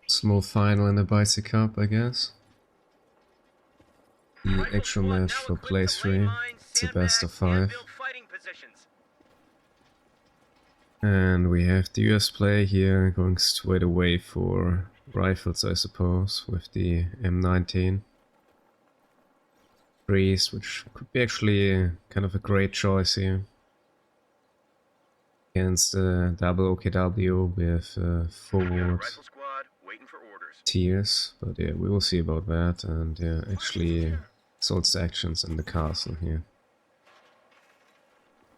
Small final in the Bicycle Cup, I guess. The Rifle actual squad match now for equipped place to lay 3. mines, It's a best of sandbags, and 5. build fighting positions. And we have the US play here going straight away for rifles, I suppose, with the M19. Breeze, which could be actually kind of a great choice here. Against double OKW with forward Rifle squad waiting for orders. tiers, but yeah, we will see about that. And yeah, actually sold sections in the castle here.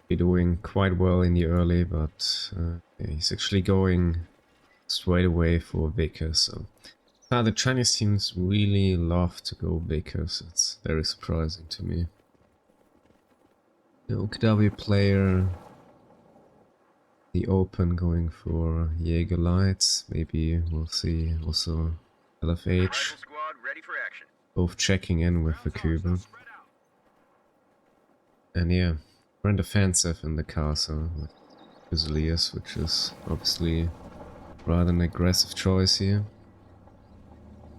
Be doing quite well in the early, but yeah, he's actually going straight away for Vickers. So the Chinese teams really love to go Vickers. It's very surprising to me. The OKW player, the open going for Jaeger Lights. Maybe we'll see also LFH. Rifle squad ready for action. Both checking in with the Cuba. And yeah, we're in defensive in the castle with Fusiliers, which is obviously rather an aggressive choice here.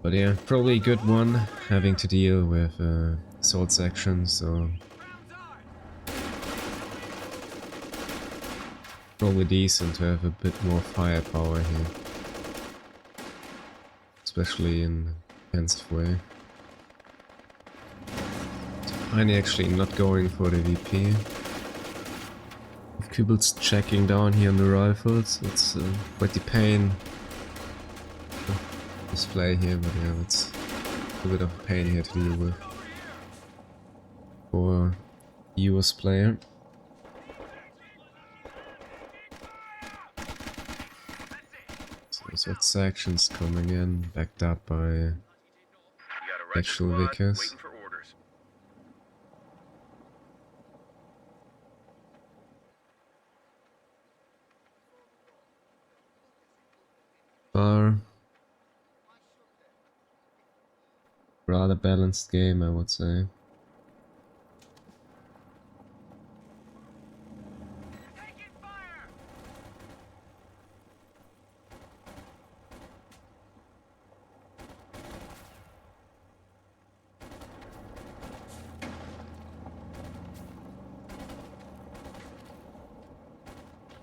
But yeah, probably a good one, having to deal with assault sections, so probably decent to have a bit more firepower here. Especially in a defensive way. Tiny actually not going for the VP. Kubel's checking down here on the rifles. It's quite the pain display here, but yeah, it's a bit of a pain here to deal with for the US player. So that section's coming in, backed up by actual Vickers. Rather balanced game, I would say.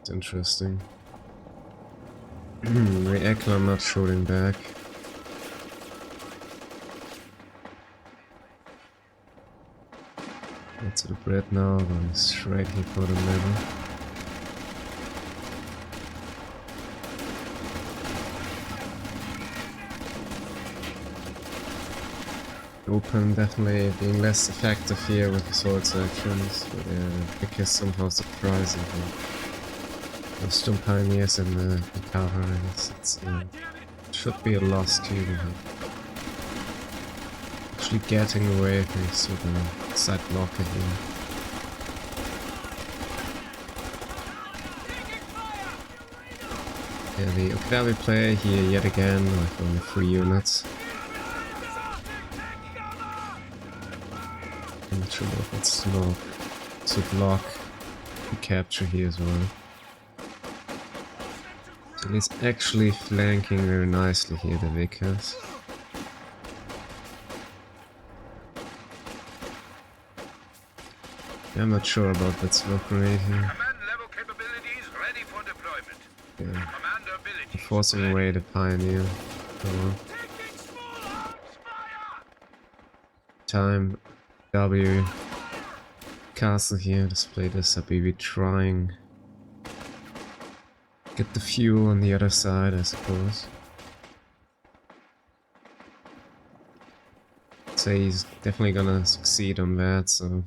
It's interesting. Reactor not shooting back. That's the bread now, going straight here for the middle. Open definitely being less effective here with the sword sections, but because somehow surprising here. Those Stone Pioneers in the cover, it should be a lost too here. Actually getting away thanks to the side blocker here. Yeah, the OKW player here yet again with only 3 units. I'm not sure if it's smoke to block the capture here as well. So he's actually flanking very nicely here, the Vickers. I'm not sure about that smoke grenade here. Command level capabilities ready for deployment. Yeah. Commander abilities Forcing away the Pioneer. Time W castle here, display this Habibi trying get the fuel on the other side, I suppose. So he's definitely gonna succeed on that, so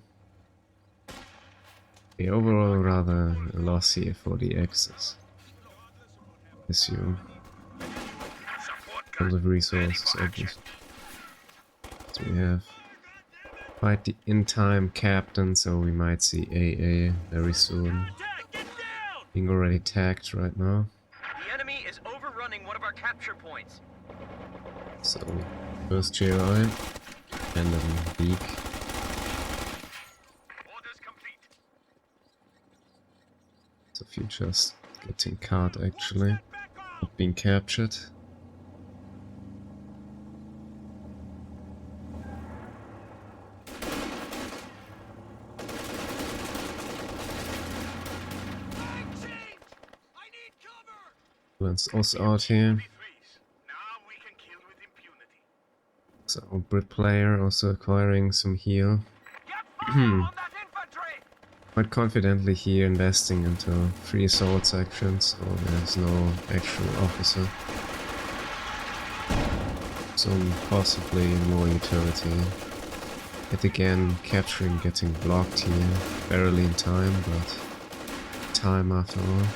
the overall rather a loss here for the Axis. Assume. In terms of resources, obviously. So we have quite the in-time captain, so we might see AA very soon. Being already tagged right now. The enemy is overrunning one of our capture points. So first GI and then Beak. Orders complete. So if you just getting caught actually, not being captured. Let's also out here. So Brit player also acquiring some heal. Quite confidently here investing into 3 assault sections, so there's no actual officer. Some possibly more utility. Yet again, capturing getting blocked here, barely in time, but time after all.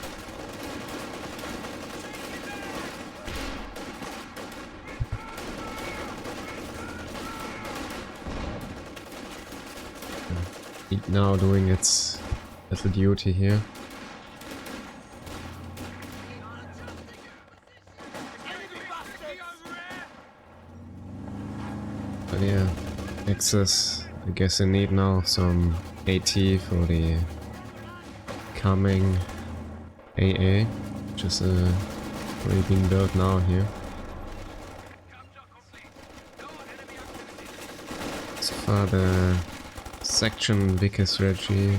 Now doing its little duty here. But yeah, access, I guess I need now some AT for the coming AA, which is already being built now here. So far the section Vickers strategy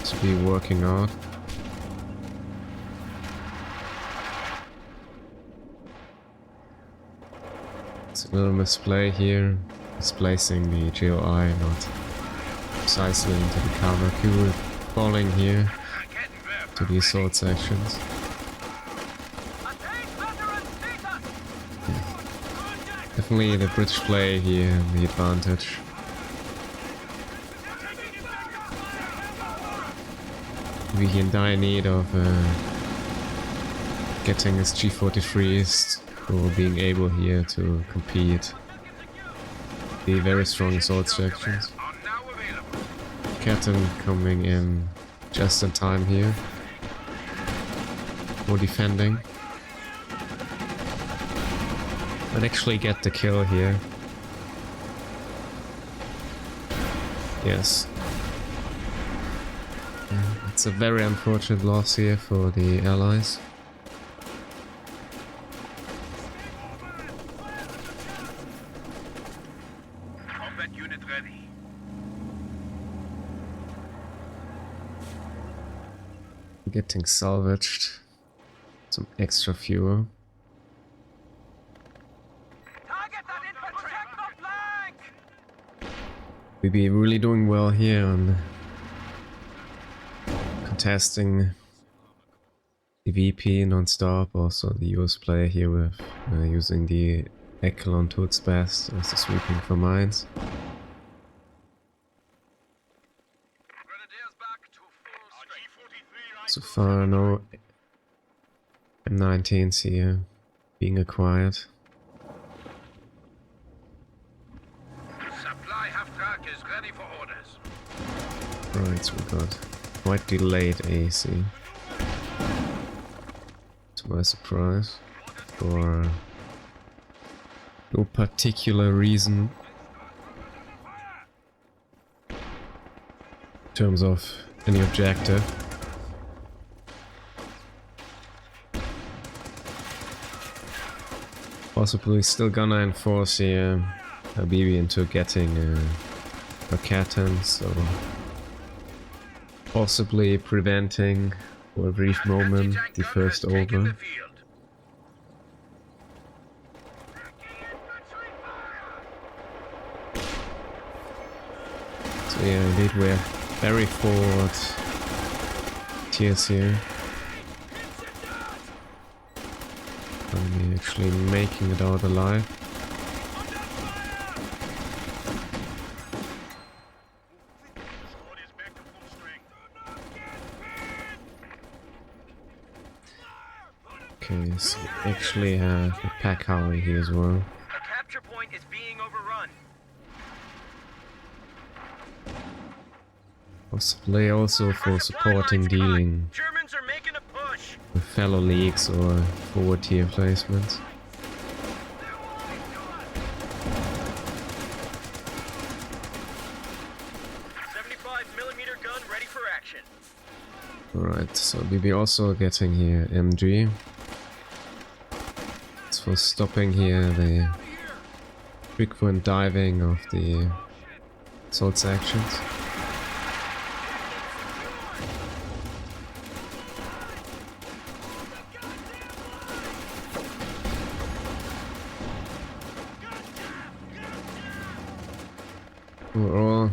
to be working out. It's a little misplay here, misplacing the GOI not precisely into the cover. Q falling here to the assault sections. Definitely the British play here, the advantage. We're in dire need of getting his G43s for being able here to compete the very strong assault sections. Captain coming in just in time here for defending. But actually get the kill here. Yes. It's a very unfortunate loss here for the Allies. Combat unit ready. Getting salvaged. Some extra fuel. Target that infantry! Protect the flank! We'll be really doing well here on contesting the VP non-stop. Also the US player here with using the Echelon to its best, also sweeping for mines. So far no M19s here being acquired. Supply half track is ready for orders. Right, so we got quite delayed AC. To my surprise. For no particular reason. In terms of any objective. Possibly still gonna enforce here Habibi into getting a Catan, so possibly preventing for a brief moment the first over. So yeah, indeed we're very forward tiers here. Only actually making it out alive. Okay, so we actually have a pack Howie here as well. A capture point is being overrun. Possibly also for supporting dealing Germans are making a push. with fellow leagues or forward tier placements. .75mm gun ready for action. Alright, so we'll be also getting here MG. It's for stopping here the frequent diving of the assault sections. Overall,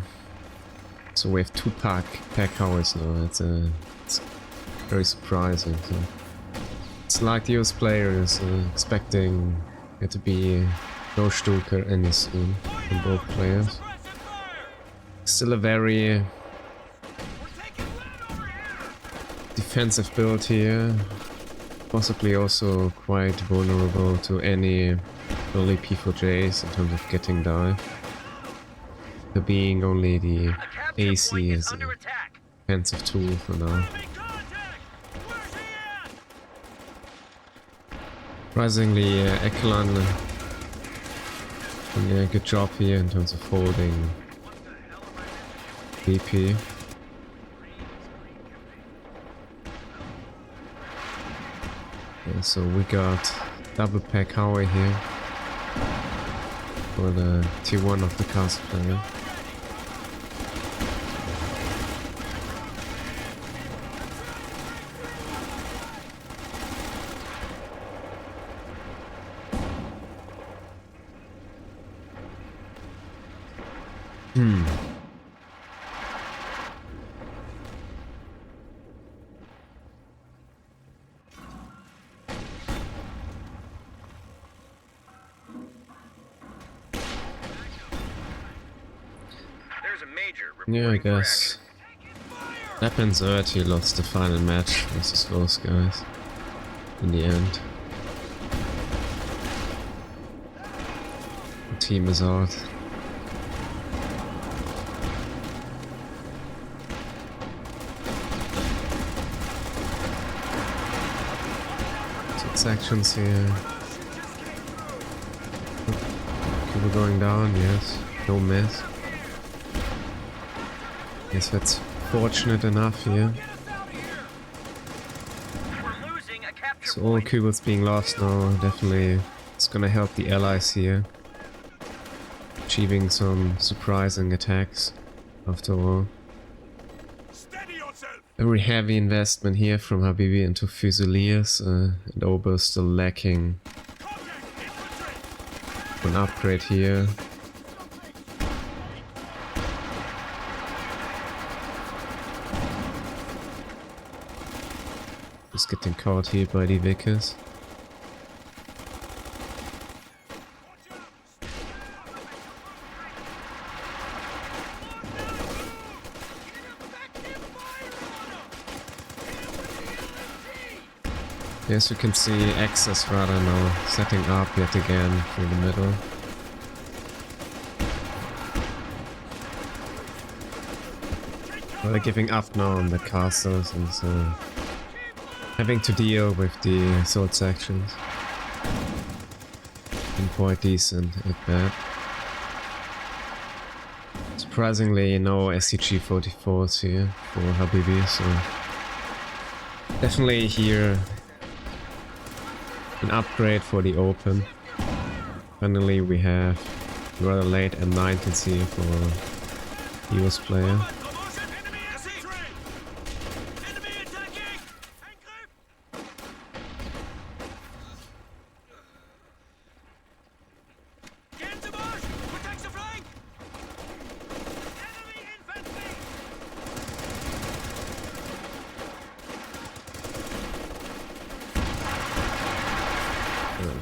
so we have 2 pack hours now. It's very surprising. So it's like the US player is expecting it to be no Stuker any soon from both players. Still a very defensive build here. Possibly also quite vulnerable to any early P4Js in terms of getting dive. There being only the AC is a defensive tool for now. Surprisingly, Ekelan doing a good job here in terms of holding BP. Yeah, so we got double pack Howie here for the tier 1 of the cast player. Yeah, I guess Lapland's Earth lost the final match versus those guys in the end. The team is out. Six actions here. People going down, yes. No miss. Guess that's fortunate enough here. So all Kubels being lost now, definitely it's gonna help the allies here. Achieving some surprising attacks after all. Very heavy investment here from Habibi into Fusiliers, and Obo still lacking an upgrade here. Just getting caught here by the Vickers. Yes, you can see Access rather now setting up yet again through the middle. Well, they're giving up now on the castles and so having to deal with the sword sections. And quite decent at that. Surprisingly, no SCG 44s here for Habibi, so definitely here an upgrade for the open. Finally, we have rather late M19s here for US player.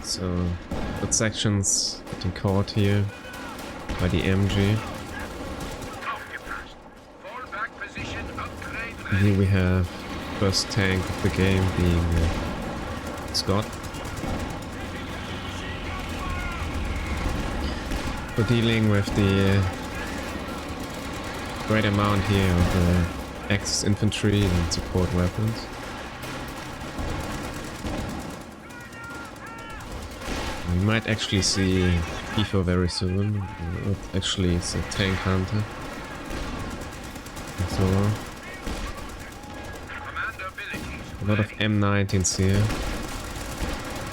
So, good sections getting caught here by the MG. And here we have first tank of the game being Scott. For dealing with the great amount here of Axis infantry and support weapons. We might actually see P4 very soon. Actually, it's a tank hunter. And so on. A lot of M19s here.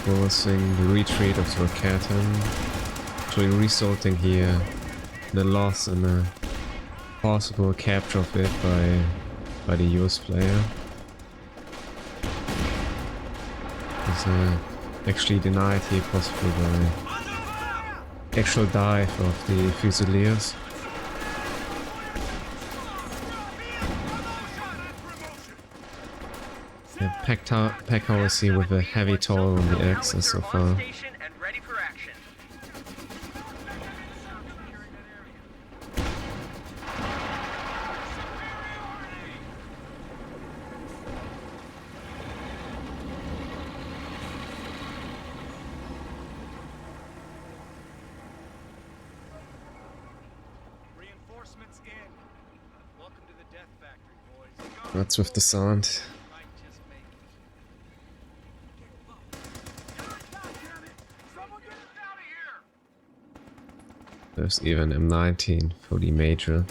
Forcing the retreat of Zorkatan. Actually resulting here in a loss and a possible capture of it by the US player. It's actually denied here possibly by actual dive of the Fusiliers. pack house here with a heavy toll on the axis so far. What's with the sound? There's even M19 for the major.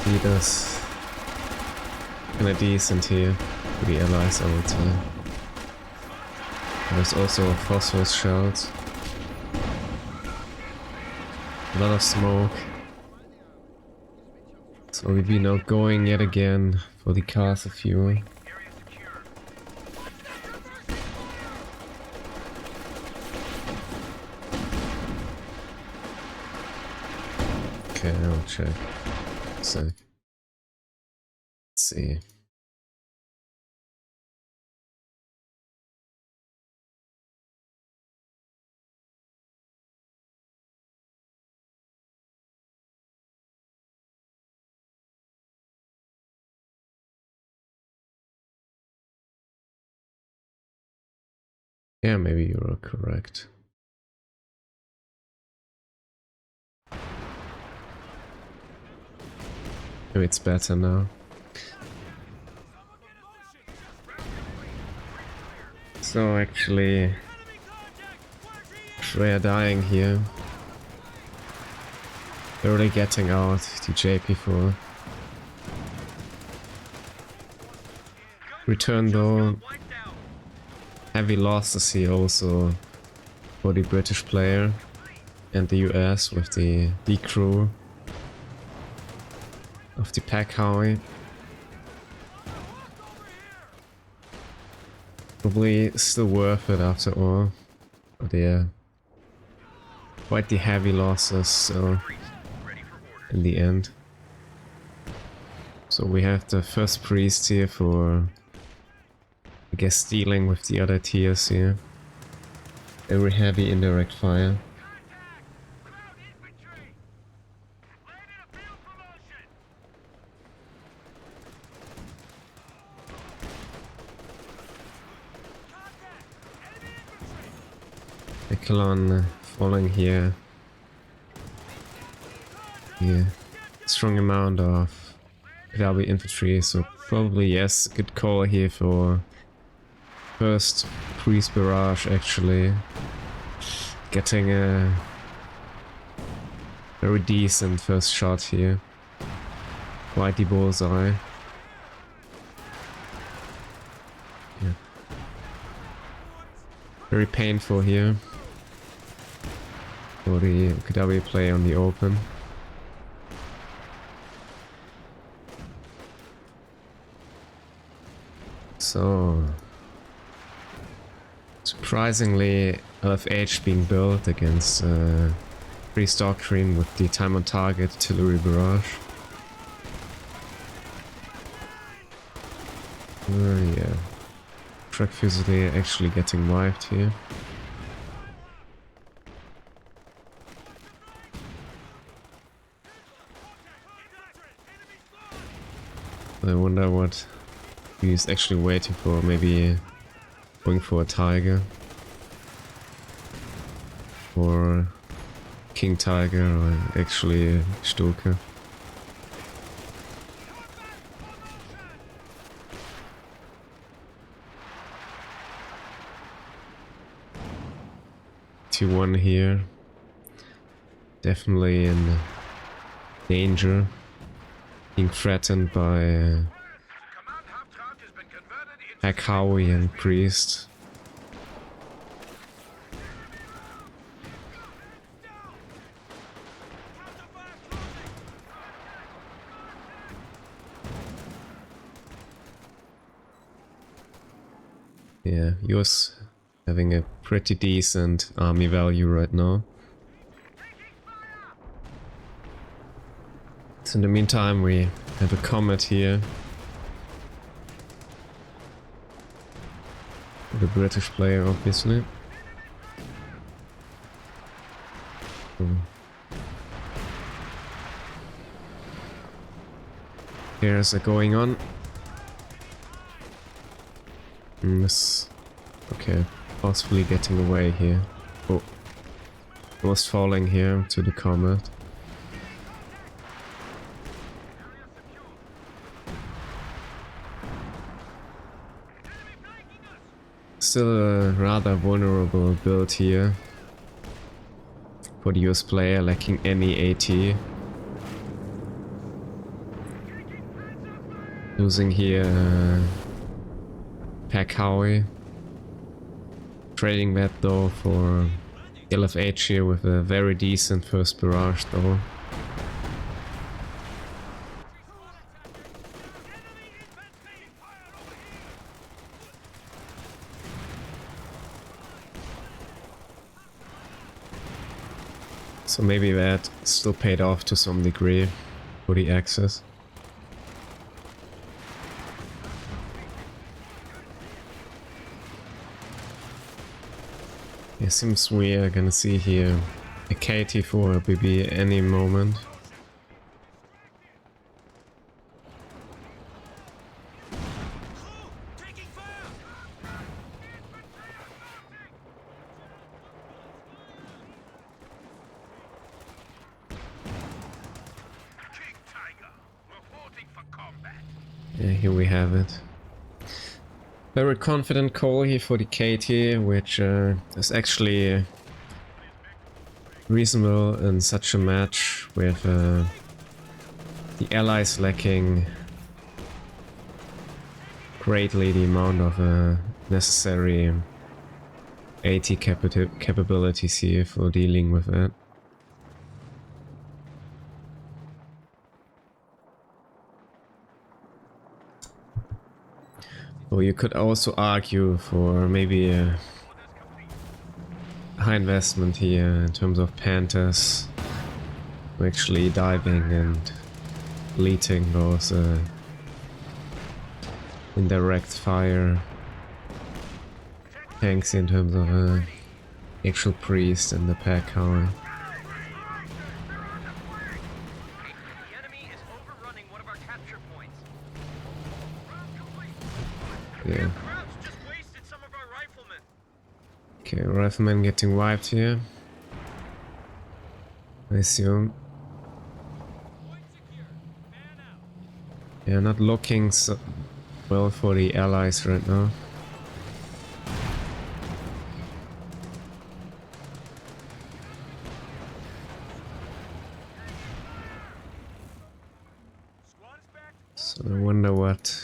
Leaders. Kinda decent here for the allies, I would say. There's also phosphorus shells. A lot of smoke. So we'll be now going yet again for the Casa fuel. Okay, I'll check. So, let's see. Yeah, maybe you're correct. Maybe it's better now. So actually, we are dying here. They're really getting out the JP4. Return though. Heavy losses here also for the British player and the US with the crew of the Pack Howie. Probably still worth it after all, but yeah, quite the heavy losses so in the end. So we have the first priest here for, I guess, dealing with the other tiers here. Very heavy indirect fire. Echelon falling here. Yeah, strong amount of PW infantry, so probably yes, good call here for first priest barrage actually. Getting a very decent first shot here. Quite the bullseye. Yeah. Very painful here for the KW play on the open. So surprisingly, LFH being built against Priest Doctrine with the time on target artillery barrage. Yeah, Truck Fusilier actually getting wiped here. I wonder what he's actually waiting for, maybe going for a Tiger. Or King Tiger, or actually Stuka. T1 here. Definitely in danger. Being threatened by Pack Howie and Priest. Yeah, yours having a pretty decent army value right now. So in the meantime we have a comet here. The British player, obviously. Here's a going on. This, okay, possibly getting away here. Oh, almost falling here to the comet. Still a rather vulnerable build here for the US player, lacking any AT. Losing here Pack Howie. Trading that though for LFH here with a very decent first barrage though. So maybe that still paid off to some degree for the Axis. It seems we are gonna see here a KT for Habibi any moment. Yeah, here we have it. Very confident call here for the KT, which is actually reasonable in such a match with the allies lacking greatly the amount of necessary AT capabilities here for dealing with that. Or you could also argue for maybe a high investment here in terms of Panthers actually diving and deleting those indirect fire tanks in terms of actual priest and the pack howie. Yeah. Okay, rifleman getting wiped here. I assume. Yeah, not looking so well for the allies right now. So I wonder what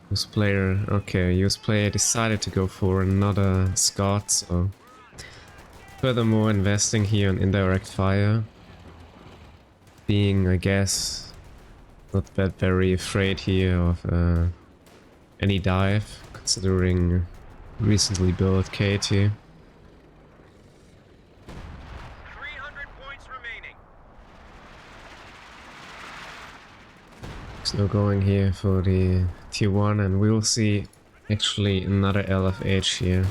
US player. Okay, US player decided to go for another Scot, so furthermore investing here on indirect fire. Being, I guess, not that very afraid here of any dive, considering recently built KT. 300 points remaining. So going here for the tier 1, and we will see actually another LFH here.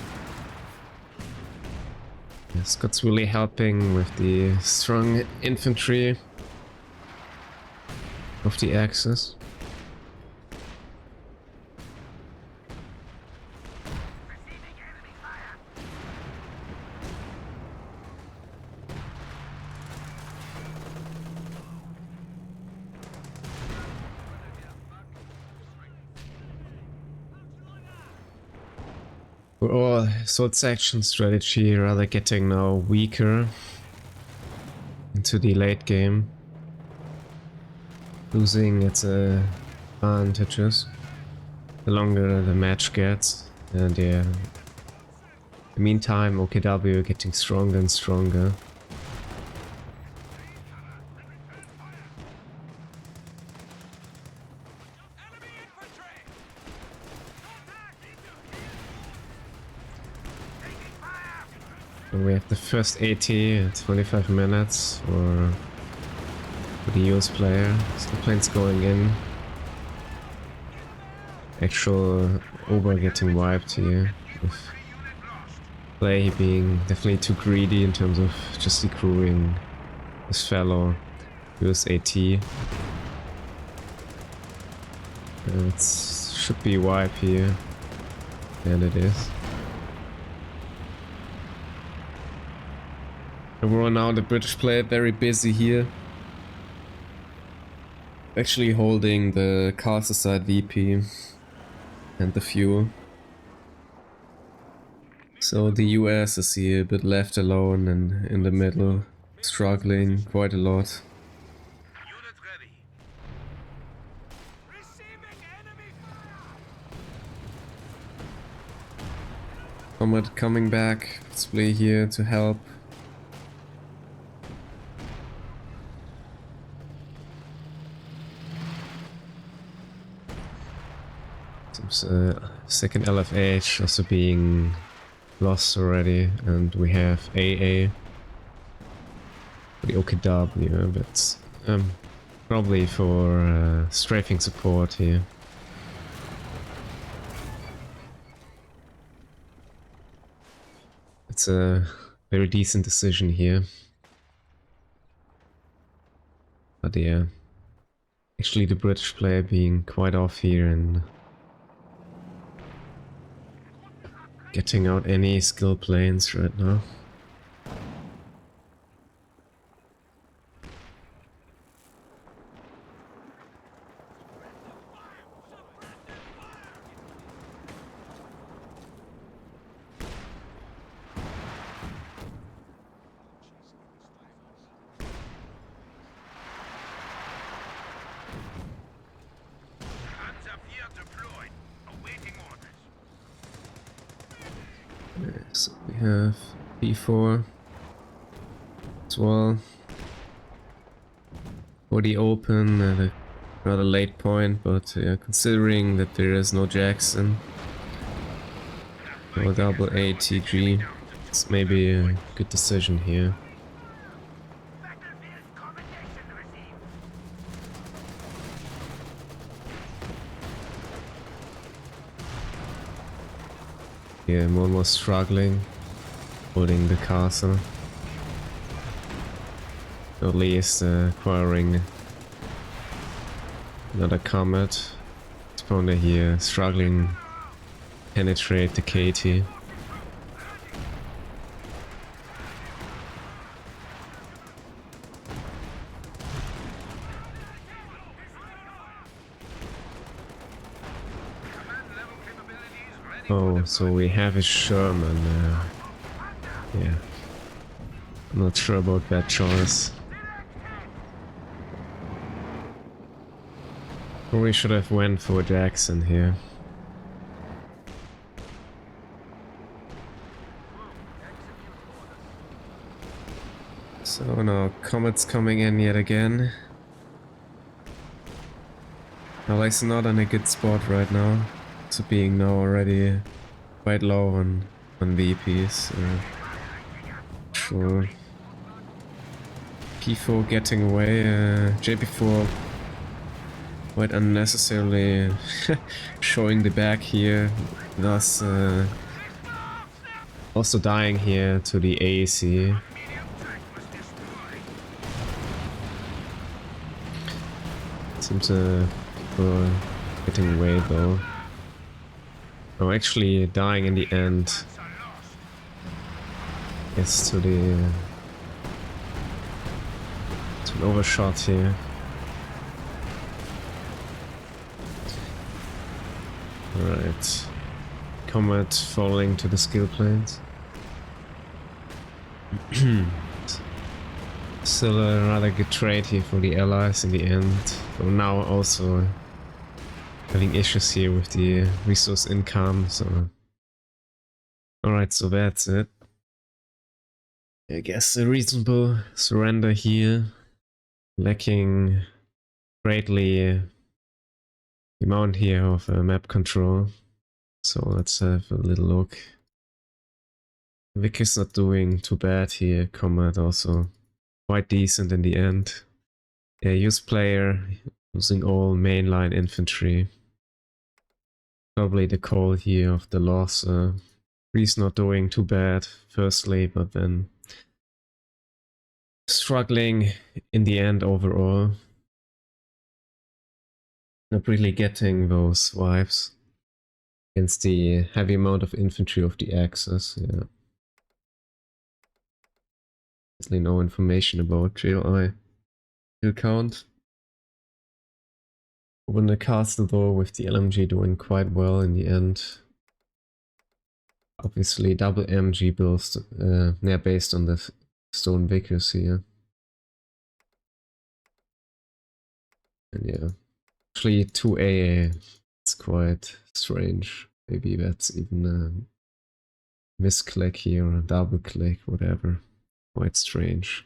Yeah, Scott's really helping with the strong infantry of the Axis. Overall, sword section strategy rather getting now weaker into the late game, losing its advantages the longer the match gets, and yeah, in the meantime OKW getting stronger and stronger. So we have the first 80 at 25 minutes for the US player. Still planes going in. Actual Ober getting wiped here. With play being definitely too greedy in terms of just decrewing his fellow US AT. It should be wipe here. And it is. Overall now the British player very busy here. Actually holding the castle side VP and the fuel. So the US is here a bit left alone and in the middle, struggling quite a lot. Unit ready. Receiving enemy fire. Comet coming back, display here to help. Seems second LFH also being lost already, and we have AA for the OKW, but probably for strafing support here. It's a very decent decision here. But yeah, actually the British player being quite off here and getting out any skill planes right now. Deployed. Awaiting orders. So we have B4 as well. For the open at a rather late point, but considering that there is no Jackson or double ATG, it's maybe a good decision here. Battlefield commendation received. Yeah, I'm almost struggling holding the castle. At least acquiring another comet. Spawner here struggling to penetrate the KT. Oh, so we have a Sherman. Yeah, I'm not sure about that choice. We should have went for Jackson here. So now Comet's coming in yet again. Ally's not in a good spot right now. So being now already quite low on VPs. Sure. P4 getting away. JP4 quite unnecessarily showing the back here, thus also dying here to the AAC. Seems people getting away though. Oh, actually dying in the end. Yes, to an overshot here. Alright. Comet falling to the skill planes. Still a rather good trade here for the allies in the end. Though now also having issues here with the resource income, so... Alright, so that's it. I guess a reasonable surrender here. Lacking greatly the amount here of map control. So let's have a little look Vic is not doing too bad here. Combat also quite decent in the end. Yeah, use player using all mainline infantry. Probably the call here of the loss. He's not doing too bad firstly, but then struggling in the end overall. Not really getting those vibes against the heavy amount of infantry of the Axis. Yeah. There's no information about JLI kill count. When the castle though, with the LMG doing quite well in the end. Obviously double MG builds, they're based on the stone Vickers here. And yeah, actually 2 AA, it's quite strange. Maybe that's even a misclick here or a double click, whatever. Quite strange.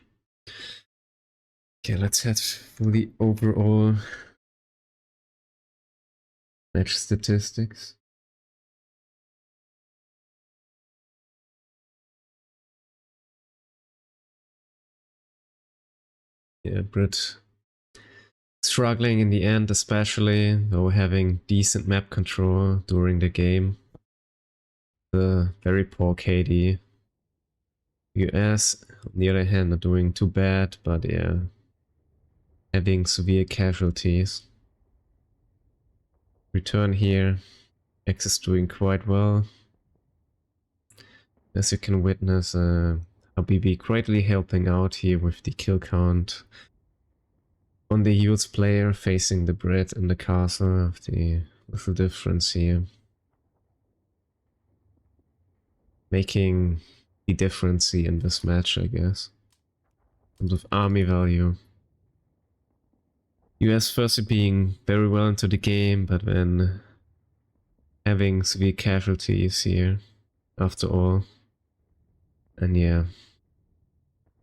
Okay, let's head for the overall match statistics. Yeah, Brit struggling in the end, especially though having decent map control during the game. The very poor KD. US, on the other hand, not doing too bad, but yeah, having severe casualties. Return here, X is doing quite well. As you can witness, Habibi greatly helping out here with the kill count on the US player facing the Brit in the castle of the little difference here. Making the difference here in this match, I guess. In terms of army value. US firstly being very well into the game, but then having severe casualties here after all. And yeah,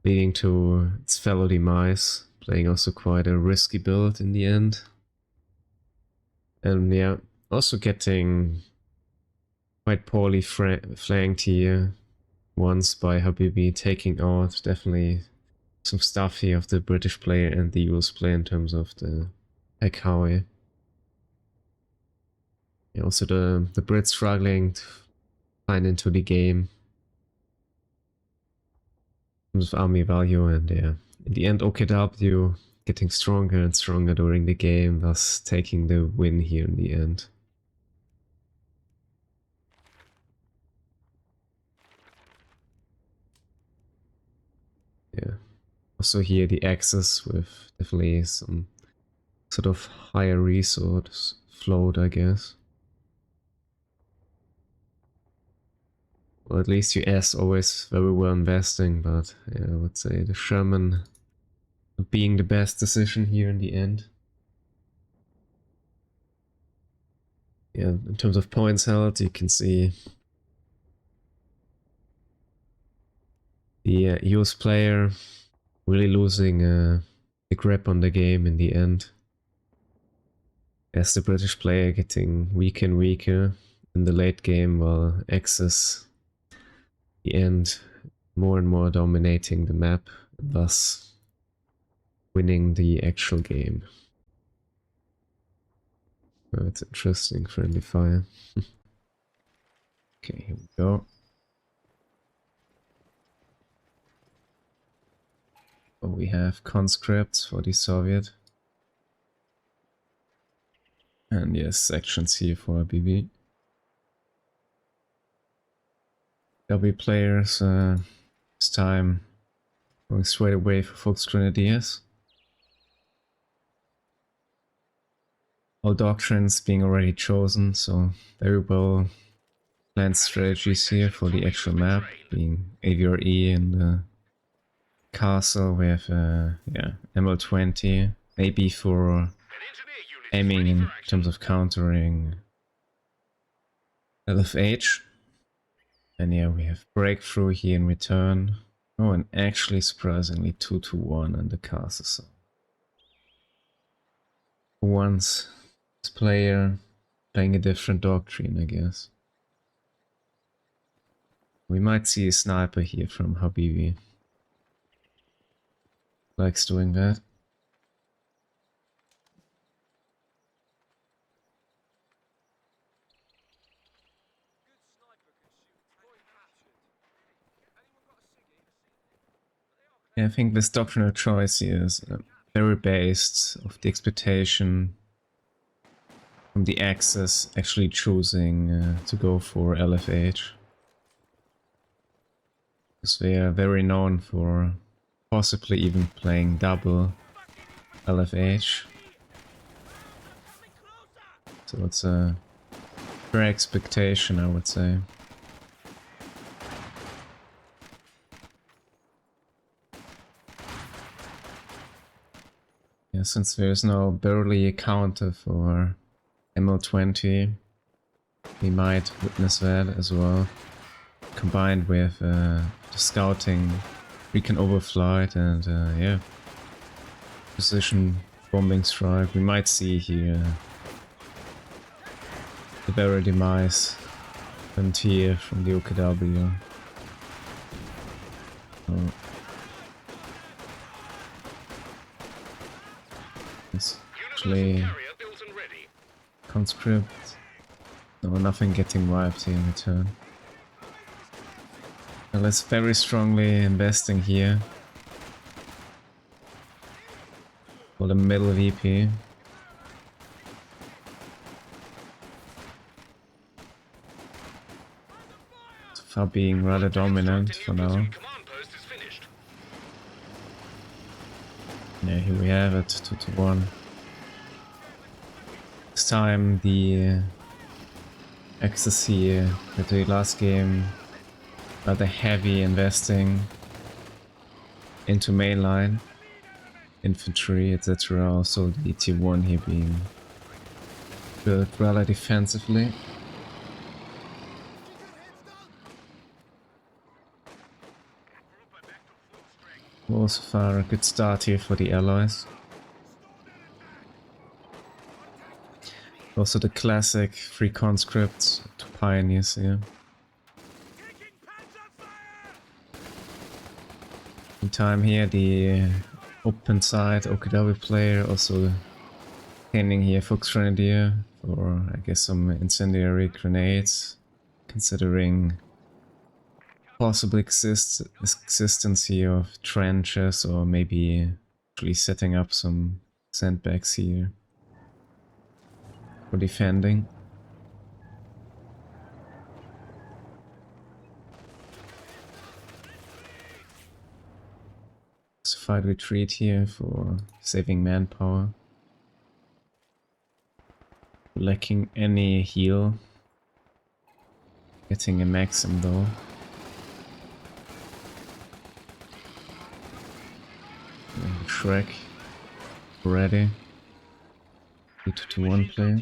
leading to its fellow demise, playing also quite a risky build in the end. And yeah, also getting quite poorly flanked here once by Habibi, taking out definitely some stuff here of the British player and the US player in terms of the Heck Howie. Yeah, also the Brits struggling to find into the game in terms of army value, and yeah, in the end OKW getting stronger and stronger during the game, thus taking the win here in the end. Yeah. Also here the Axis with definitely some sort of higher resource float, I guess. Well, at least US always very well investing, but yeah, I would say the Sherman being the best decision here in the end. Yeah, in terms of points held, you can see the US player really losing the grip on the game in the end. As the British player getting weaker and weaker in the late game, while Axis, the end, more and more dominating the map, thus winning the actual game. Oh, it's interesting, friendly fire. Okay, here we go. Oh, we have conscripts for the Soviet. And yes, sections here for BB. W players, this time going straight away for Volksgrenadiers. All doctrines being already chosen, so very well planned strategies here for the actual map, being AVRE and the castle. We have yeah, ML20, AB for aiming in terms of countering LFH. And yeah, we have breakthrough here in return. Oh, and actually surprisingly 2-1 in the castle. So once this player playing a different doctrine, I guess. We might see a sniper here from Habibi. Likes doing that. Yeah, I think this doctrinal choice here is very based of the expectation from the Axis actually choosing to go for LFH. Because they are very known for possibly even playing double LFH. So it's a fair expectation, I would say. Yeah, since there's now barely a counter for MO20, we might witness that as well. Combined with the scouting, recon overflight and yeah, precision bombing strike, we might see here the very demise frontier from the OKW. Oh. It's actually conscript. No, nothing getting wiped here in return. Well, it's very strongly investing here for the middle VP. So far being rather dominant for now. Yeah, here we have it, 2-1. This time the Axis here, with the last game, rather heavy investing into mainline, infantry, etc. Also the tier 1 here being built rather defensively. Well, so far a good start here for the allies. Also the classic 3 conscripts, 2 pioneers here. In time here the open side OKW player also handing here Fox Grenadier for I guess some incendiary grenades, considering possible existence here of trenches or maybe actually setting up some sandbags here for defending. Justified retreat here for saving manpower. Lacking any heal. Getting a maxim though. Shrek ready. 3-1 player.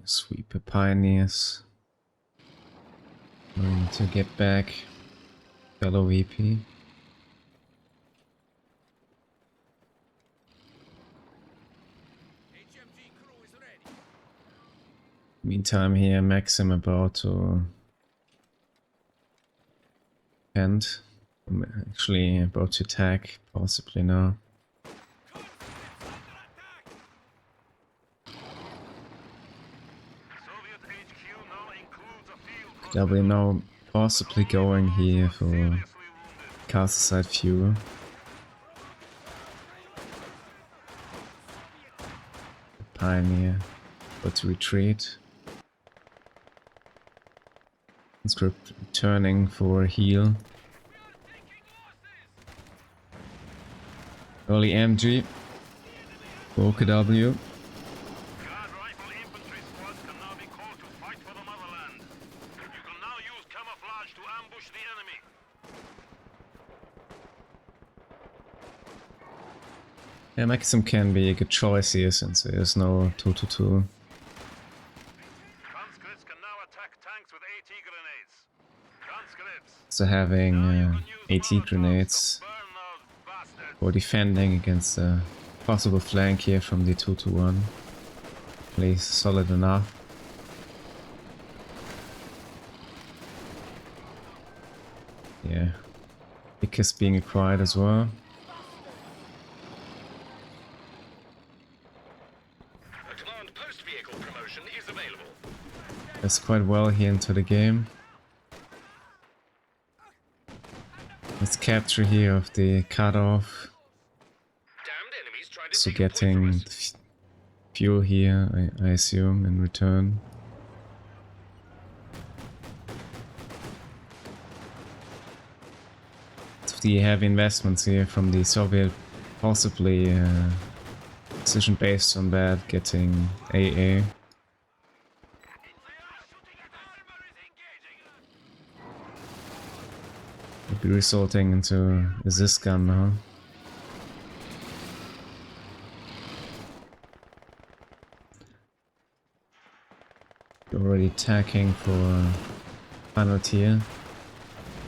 Sweeper pioneers. Going to get back fellow VP. Meantime here, Maxim about to end. I'm actually about to attack, possibly now. W now possibly going here for castle side fuel. Pioneer about to retreat. Conscript turning for heal. Early MG. OKW. Yeah, Maxim can be a good choice here since there is no 2-2-2. So having AT grenades for defending against a possible flank here from the 2-1. Plays solid enough. Yeah. Big kiss being acquired as well. A command post vehicle promotion is available. That's quite well here into the game. Let's capture here of the cutoff. Damned enemies trying to So take a point getting from us. fuel here, I assume, in return. So the heavy investments here from the Soviet, possibly decision based on that, getting AA. Would be resulting into a Zis gun now. Already attacking for final tier.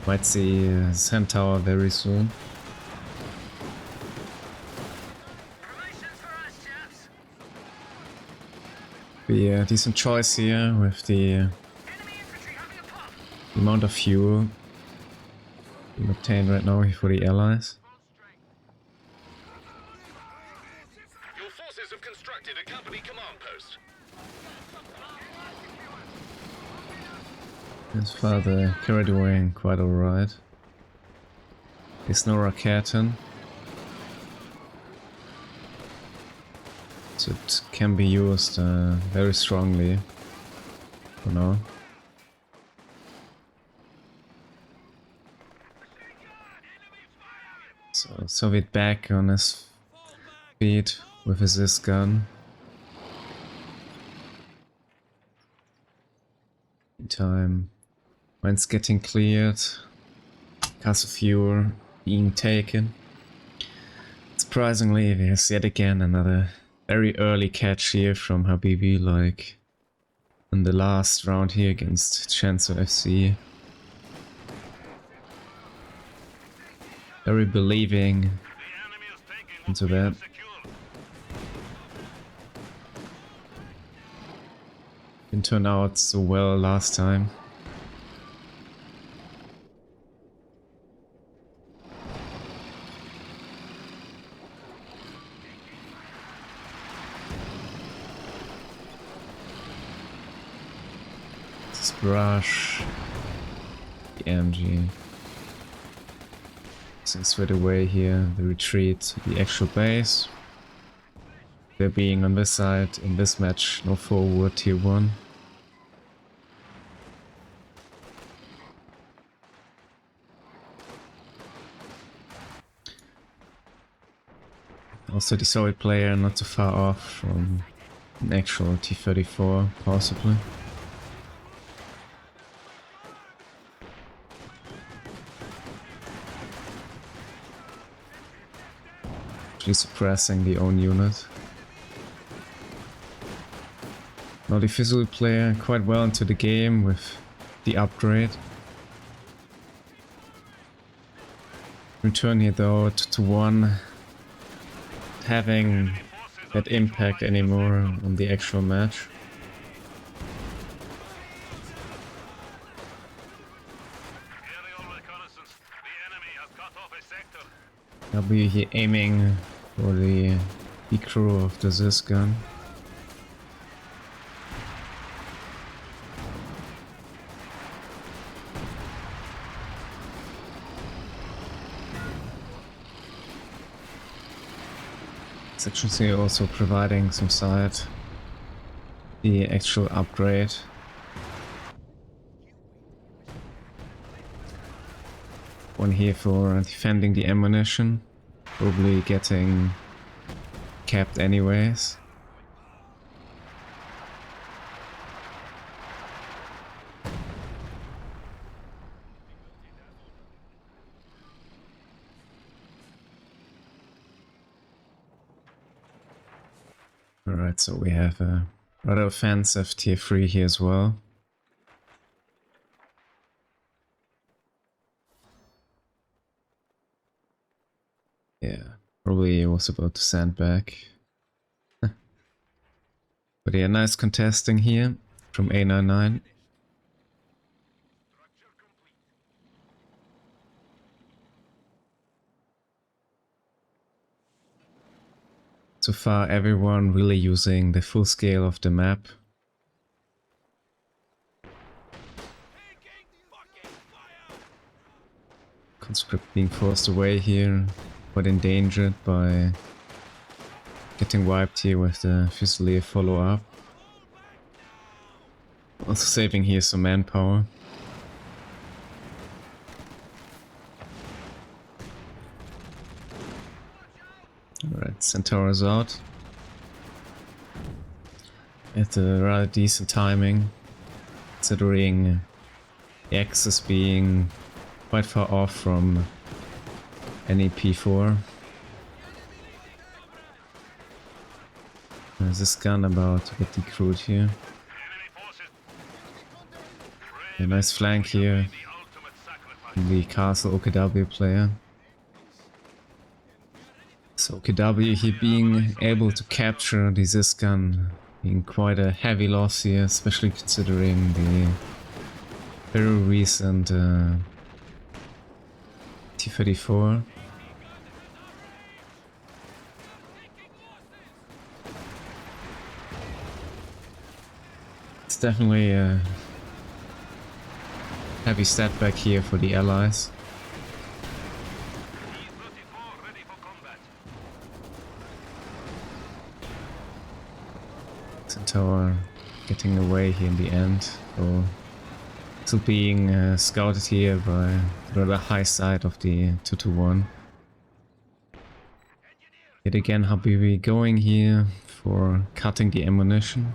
Might see Centaur very soon. Be a decent choice here with the amount of fuel being obtained right now for the allies. Your forces have constructed a company command post. As far the carried away quite alright. There's no Raketen. So it can be used very strongly for now. So Soviet back on his feet with his Zis gun. Meantime, mine's getting cleared. Castle fuel being taken. Surprisingly, there's yet again another very early catch here from Habibi, like in the last round here against Chancellor FC. Very believing into that. Didn't turn out so well last time. This brush, the MG. Since straight away here, the retreat to the actual base. There being on this side, in this match, no forward tier 1. Also the Soviet player not too far off from an actual T-34, possibly. Actually suppressing the own unit. Now the physical player quite well into the game with the upgrade. Return here though to 1, having that impact anymore on the actual match. I'll be here aiming for the crew of the Zis gun. Sections here also providing some side. The actual upgrade. One here for defending the ammunition. Probably getting capped anyways. Alright, so we have a rather offensive tier 3 here as well. Yeah, probably was about to sandbag. But yeah, nice contesting here from A99. So far, everyone really using the full scale of the map. Conscript being forced away here, but endangered by getting wiped here with the Fusilier follow-up. Also saving here some manpower. Alright, Centaurus out. At a rather decent timing, considering the axis being quite far off from any P4. There's this gun about to get decrewed here. A nice flank here from the castle OKW player. So OKW here being able to capture the Ziskan being quite a heavy loss here, especially considering the very recent T-34. It's definitely a heavy setback here for the Allies. Centaur getting away here in the end, so still being scouted here by the rather high side of the 2-1. Yet again, Habibi going here for cutting the ammunition.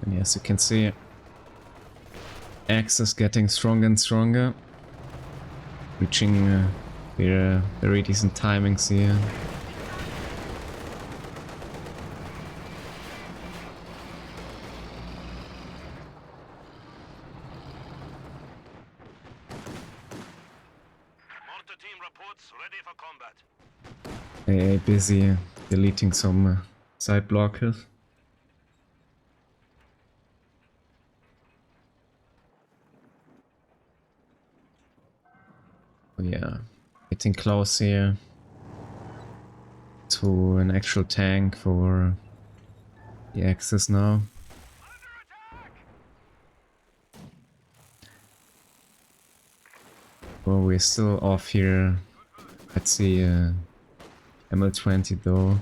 And as you can see, Axis getting stronger and stronger, reaching their very decent timings here. Mortar team reports ready for combat. AA busy deleting some side blockers. Yeah, getting close here to an actual tank for the Axis now. Well, we're still off here. Let's see ML20 though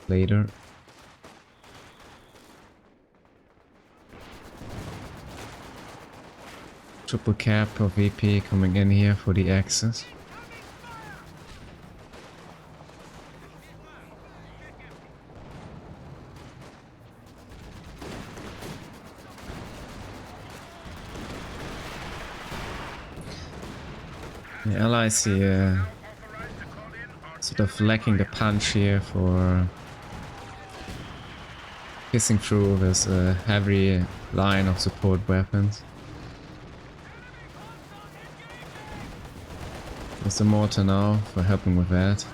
later. Triple cap of VP coming in here for the Axis. The Allies here sort of lacking the punch here for piercing through this heavy line of support weapons. There's the mortar now for helping with that.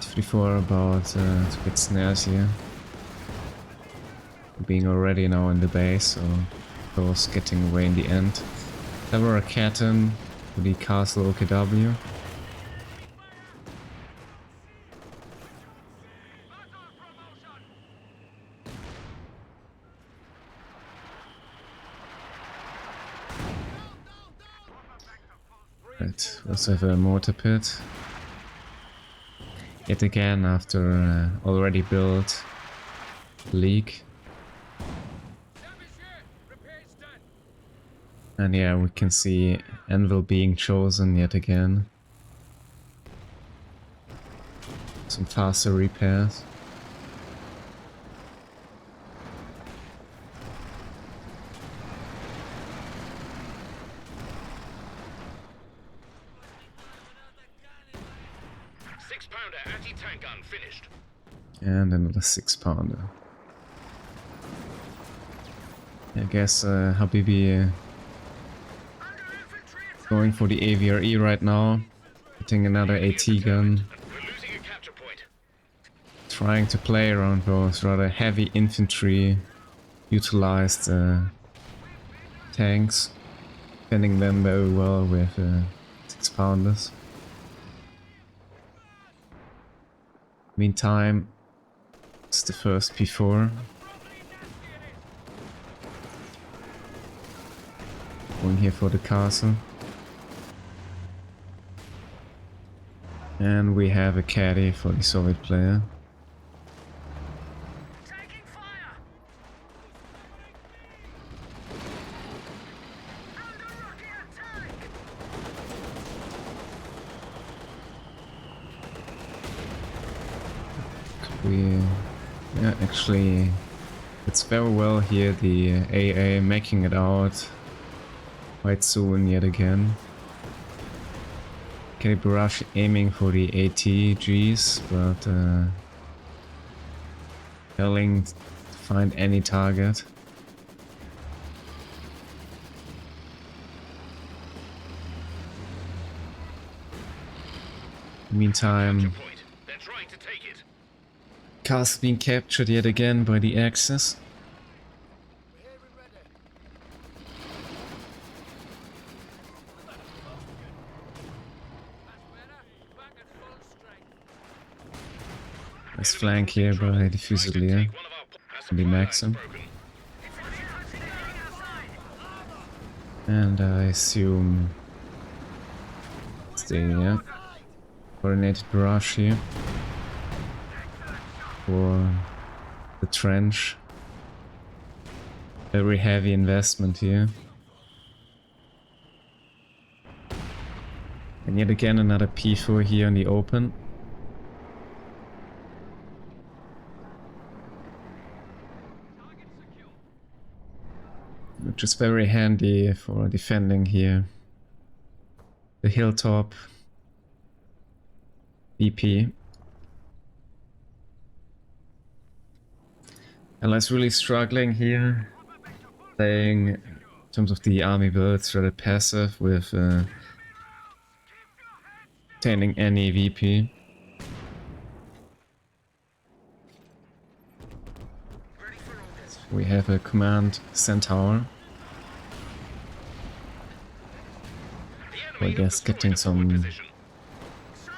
54 about to get snares here. Being already now in the base, so those getting away in the end. Several Canton to the castle OKW. Right, we also have a mortar pit. Yet again, after already built leak. And yeah, we can see Anvil being chosen yet again. Some faster repairs. Six-pounder anti-tank flank gun finished. And another 6-pounder. I guess Habibi going for the AVRE right now. Getting another AT gun. We're losing a capture point. Trying to play around those rather heavy infantry utilized tanks. Defending them very well with 6-pounders. Meantime, it's the first P4. Going here for the castle. And we have a caddy for the Soviet player. Taking fire! Under rocket attack! Yeah, actually, it's very well here, the AA making it out quite soon yet again. Okay, Barrage aiming for the ATGs, but failing to find any target. Meantime, Point. They're trying to take it. Castle being captured yet again by the Axis. Nice flank here by the Fusilier and the Maxim. And I assume it's the coordinated barrage here for the trench. Very heavy investment here. And yet again another P4 here in the open. Which is very handy for defending here. The hilltop BP. Allies really struggling here, playing in terms of the army builds rather passive with obtaining any VP. We have a command Centaur. I guess getting some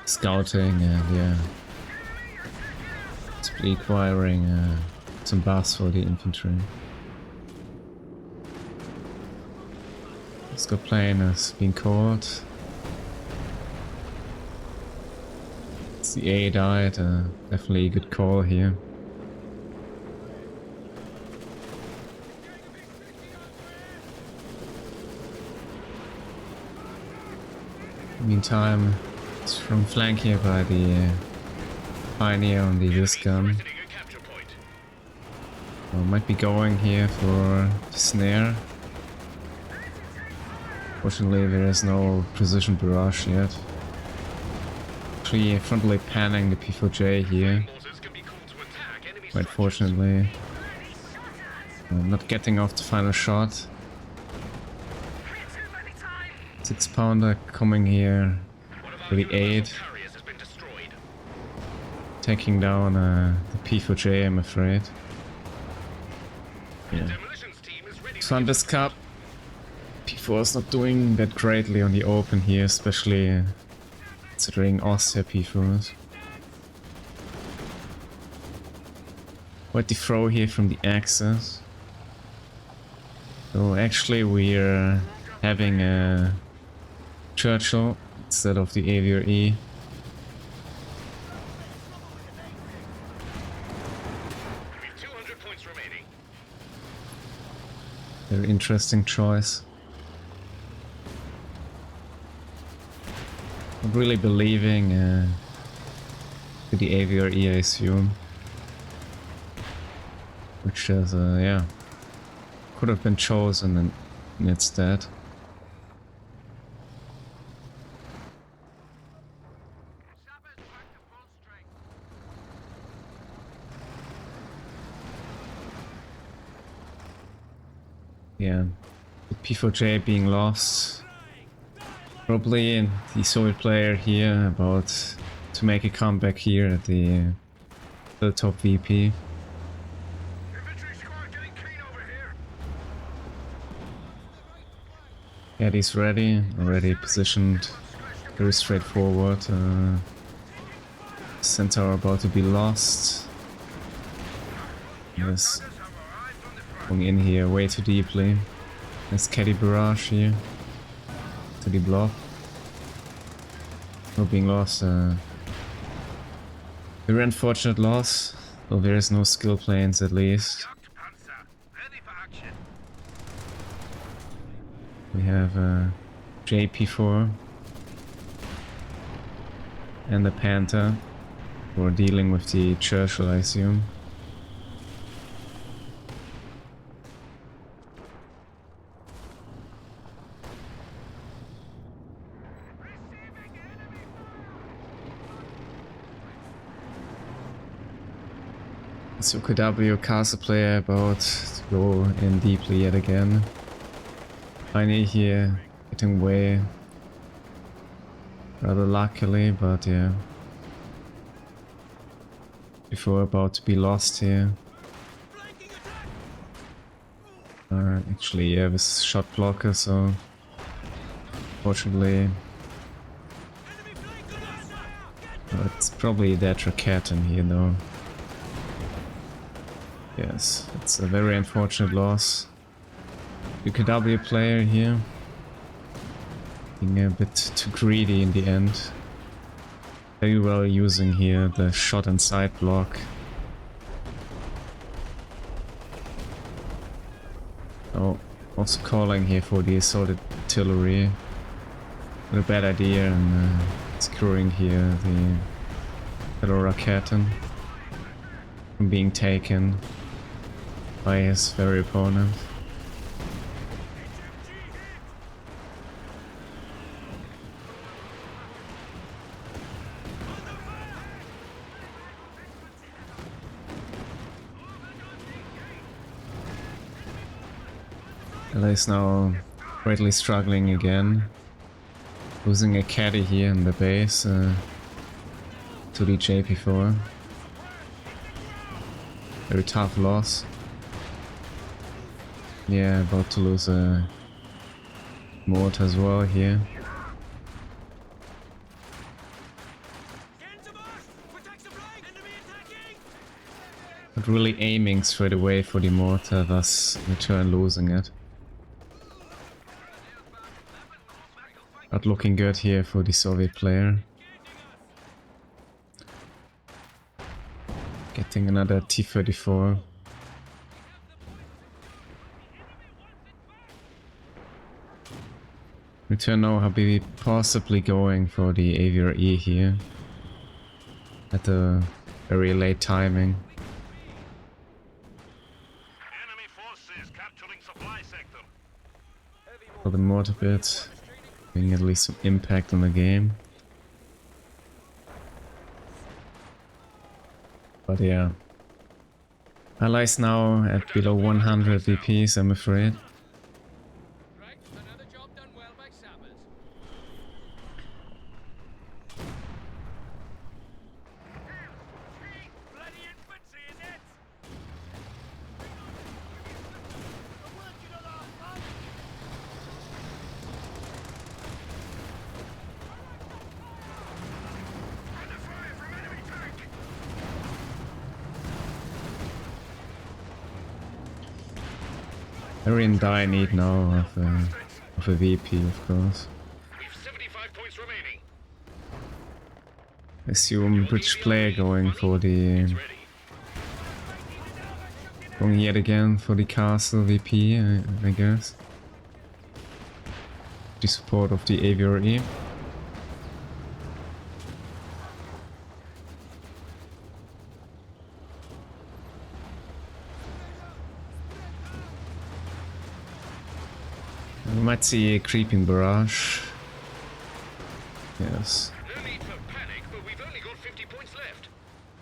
scouting and yeah, it's requiring some buffs for the infantry. Let's go plane has been caught. It's the A died, definitely a good call here. Meantime, strong flank here by the Pioneer on the disc gun. Might be going here for the snare. Fortunately, there is no precision barrage yet. Actually, frontally panning the P4J here. Quite fortunately, not getting off the final shot. 6-pounder coming here for the 8. Taking down the P4J, I'm afraid. Yeah. Thunder's Cup. P4 is not doing that greatly on the open here, especially considering Austria P4s. Quite the throw here from the Axis. So actually we're having a Churchill instead of the AVRE. Very interesting choice. Not really believing to the AVRE, I assume. Which is, yeah, could have been chosen instead. Yeah, with P4J being lost. Probably the Soviet player here about to make a comeback here at the top VP. Infantry squad getting keen over here. Yeah, he's ready, already positioned, very straightforward. Centaur about to be lost. Yes, going in here way too deeply. There's Caddy Barrage here to the block. No being lost. Very unfortunate loss. Well, there is no skill planes at least. Ready for action. We have JP4 and the Panther. We're dealing with the Churchill, I assume. So KW Castle player about to go in deeply yet again. Tiny here getting away rather luckily, but yeah. Before about to be lost here. Actually, yeah, with shot blocker, so fortunately it's probably that Raketin here though. Yes, it's a very unfortunate loss. UKW player here being a bit too greedy in the end. Very well using here the shot and side block. Oh, also calling here for the assault artillery. What a bad idea, and securing here the fellow Raketin from being taken by his very opponent. LA is now greatly struggling again, losing a caddy here in the base to the JP4. Very tough loss. Yeah, about to lose a mortar as well here. But really aiming straight away for the mortar, thus in turn losing it. Not looking good here for the Soviet player. Getting another T-34. Return now Habibi possibly going for the AVRE here. At the very late timing. Enemy forces capturing supply sector. For the mortar bit, getting at least some impact on the game. But yeah. Allies now at below 100 VPs, I'm afraid. Right, another job done well by sappers. Bloody infantry, is it? Under fire from enemy tank. Very in dire need now of a VP, of course. We've 75 points remaining. Assume British player going for the... Ready. Going yet again for the castle VP, I guess. The support of the AVRE. We might see a creeping barrage. Yes. No need for panic, but we've only got 50 points left.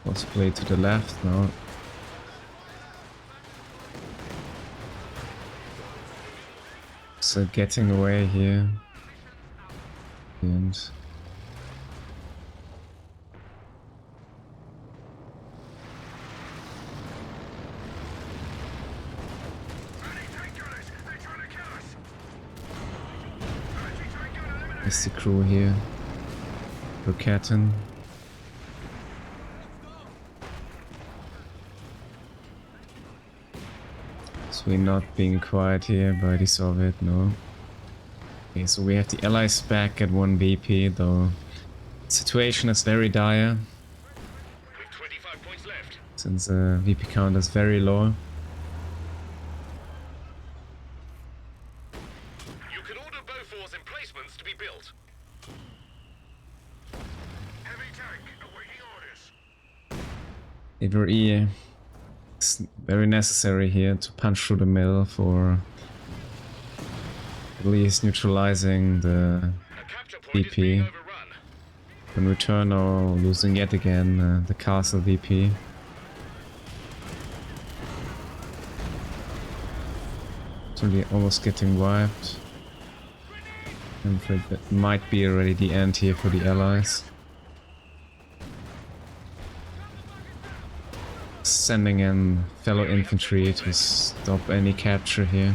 Possibly to the left now. So getting away here. And there's the crew here. Rocketting. So we're not being quiet here by the Soviet, no. Okay, so we have the Allies back at 1 VP, though situation is very dire. With 25 points left. Since VP count is very low. You can order bo4's emplacements to be built. Heavy tank awaiting orders. It is very necessary here to punch through the middle for at least neutralizing the A capture point is being VP. overrun. In return, or losing yet again the castle VP. So they're almost getting wiped. I'm afraid that might be already the end here for the Allies. Sending in fellow infantry to stop any capture here.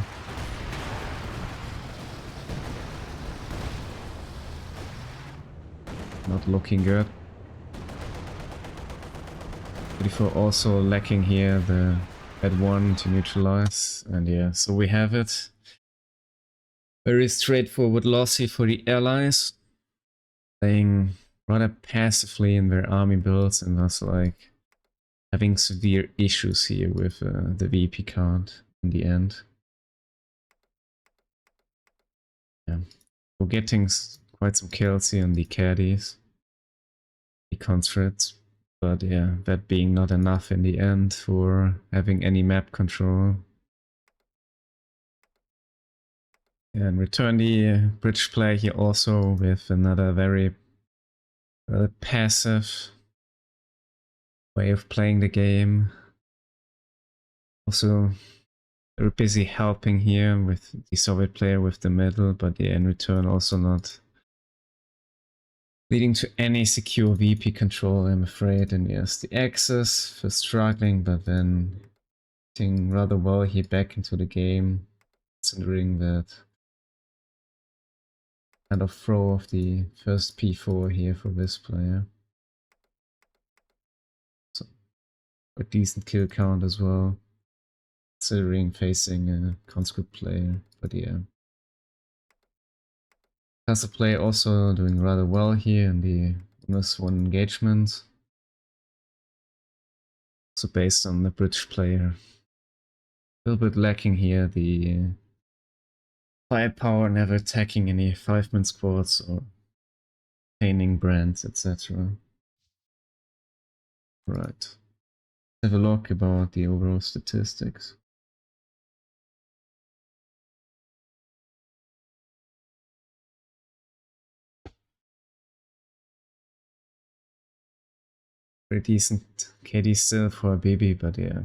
Not looking good. 34 also lacking here the at 1 to neutralize, and yeah, so we have it. Very straightforward loss here for the Allies, playing rather passively in their army builds and thus like having severe issues here with the VP count in the end. Yeah, we're getting quite some kills here on the caddies, the conscripts, but yeah, that being not enough in the end for having any map control. And return the bridge play here also with another very passive way of playing the game. Also very busy helping here with the Soviet player with the middle, but yeah, in return also not leading to any secure VP control, I'm afraid. And yes, the Axis for struggling, but then getting rather well here back into the game, considering that kind of throw of the first P4 here for this player. So a decent kill count as well, considering facing a conscript player, but yeah. As a player also doing rather well here in the -1 engagement. So based on the bridge player. A little bit lacking here the firepower, never attacking any 5-man squads or obtaining brands, etc. Right. Have a look about the overall statistics. Very decent KD still for Habibi, but yeah.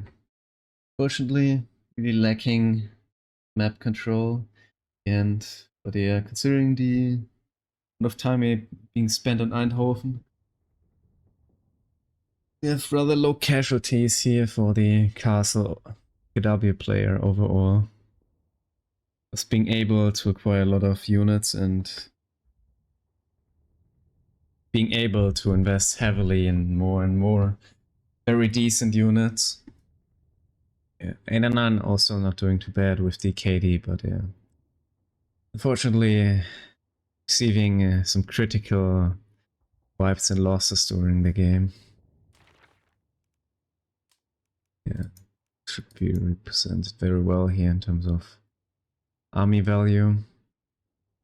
Fortunately, really lacking map control. But yeah, considering the amount of time being spent on Eindhoven, we have rather low casualties here for the castle KW player overall. Just being able to acquire a lot of units and being able to invest heavily in more and more very decent units. Yeah, 89 also not doing too bad with the KD, but yeah. Unfortunately, receiving some critical wipes and losses during the game. Yeah, should be represented very well here in terms of army value.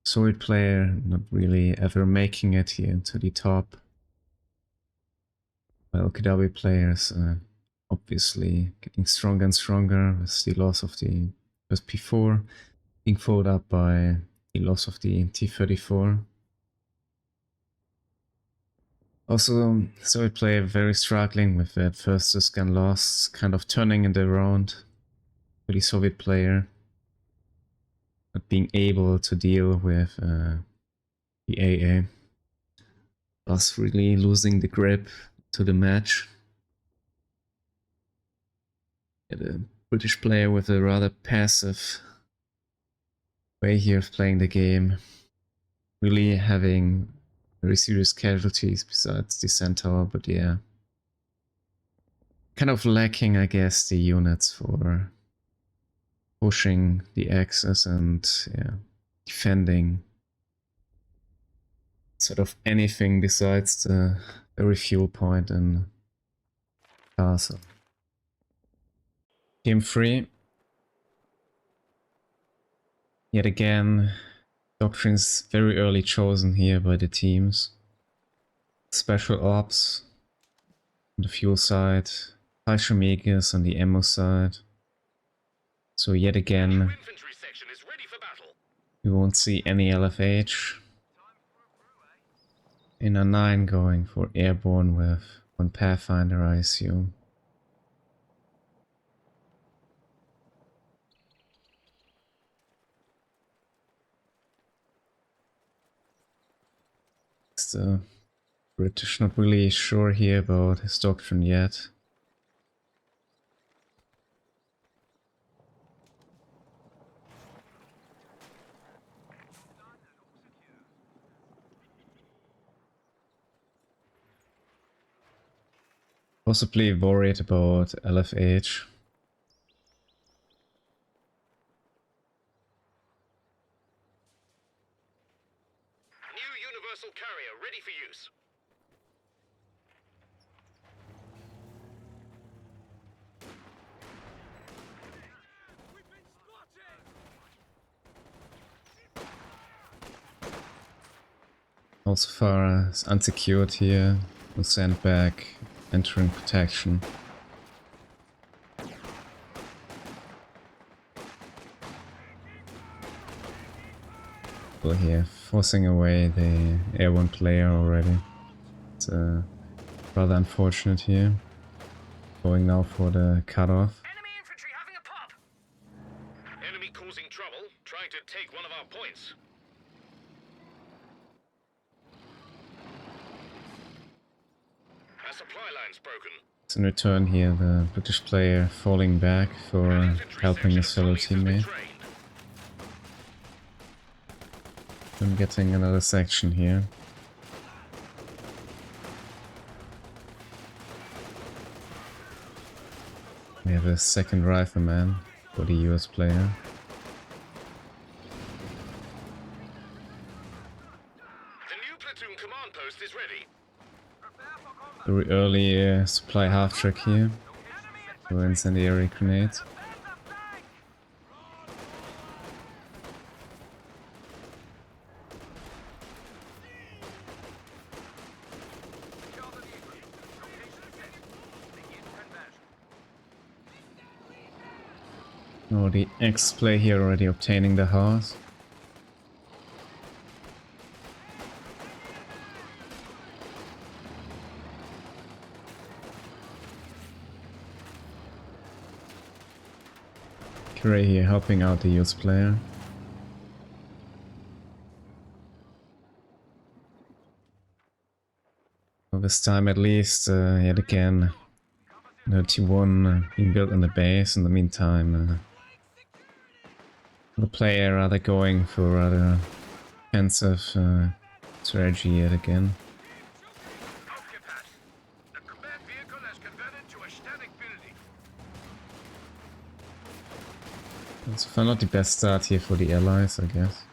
Sword player not really ever making it here to the top. While KW players obviously getting stronger and stronger with the loss of the first P4, being followed up by the loss of the T-34. Also, Soviet player very struggling with that first gun loss, kind of turning it around for the Soviet player. not being able to deal with the AA. Thus really losing the grip to the match. The British player with a rather passive way here of playing the game. Really having very serious casualties besides the Centaur, but yeah. Kind of lacking, I guess, the units for pushing the axis and yeah, defending sort of anything besides the refuel point in castle. Game 3. Yet again, doctrines very early chosen here by the teams. Special ops on the fuel side, Megas on the ammo side. So yet again, Infantry section is ready for battle. we won't see any LFH. In a 9 going for airborne with one Pathfinder, I assume. The British not really sure here about his doctrine yet. Possibly worried about LFH. New universal carrier ready for use. Also far as unsecured here, we'll send back entering protection. Well, here, forcing away the airborne player already. It's rather unfortunate here. Going now for the cutoff. Enemy infantry having a pop! Enemy causing trouble, trying to take one of our points. Our supply line's broken. So in return here, the British player falling back for helping his fellow teammate. I'm getting another section here. We have a second rifleman for the US player. The new platoon command post is ready. Very early supply half track here for incendiary grenades. Oh, the X-play here already obtaining the house. Curry here helping out the US player. Well, this time at least, yet again, the T1 being built in the base. In the meantime, the player rather going for rather defensive strategy yet again. The command vehicle has converted to a static building. So far not the best start here for the allies, I guess.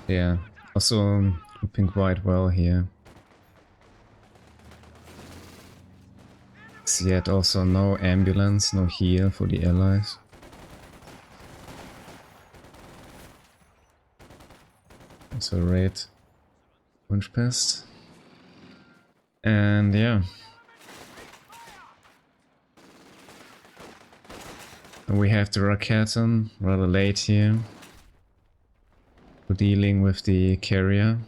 Yeah, also looking quite well here. See yet also no ambulance, no heal for the allies. Also red punch pest. And yeah. And we have the Raketten rather late here. We're dealing with the carrier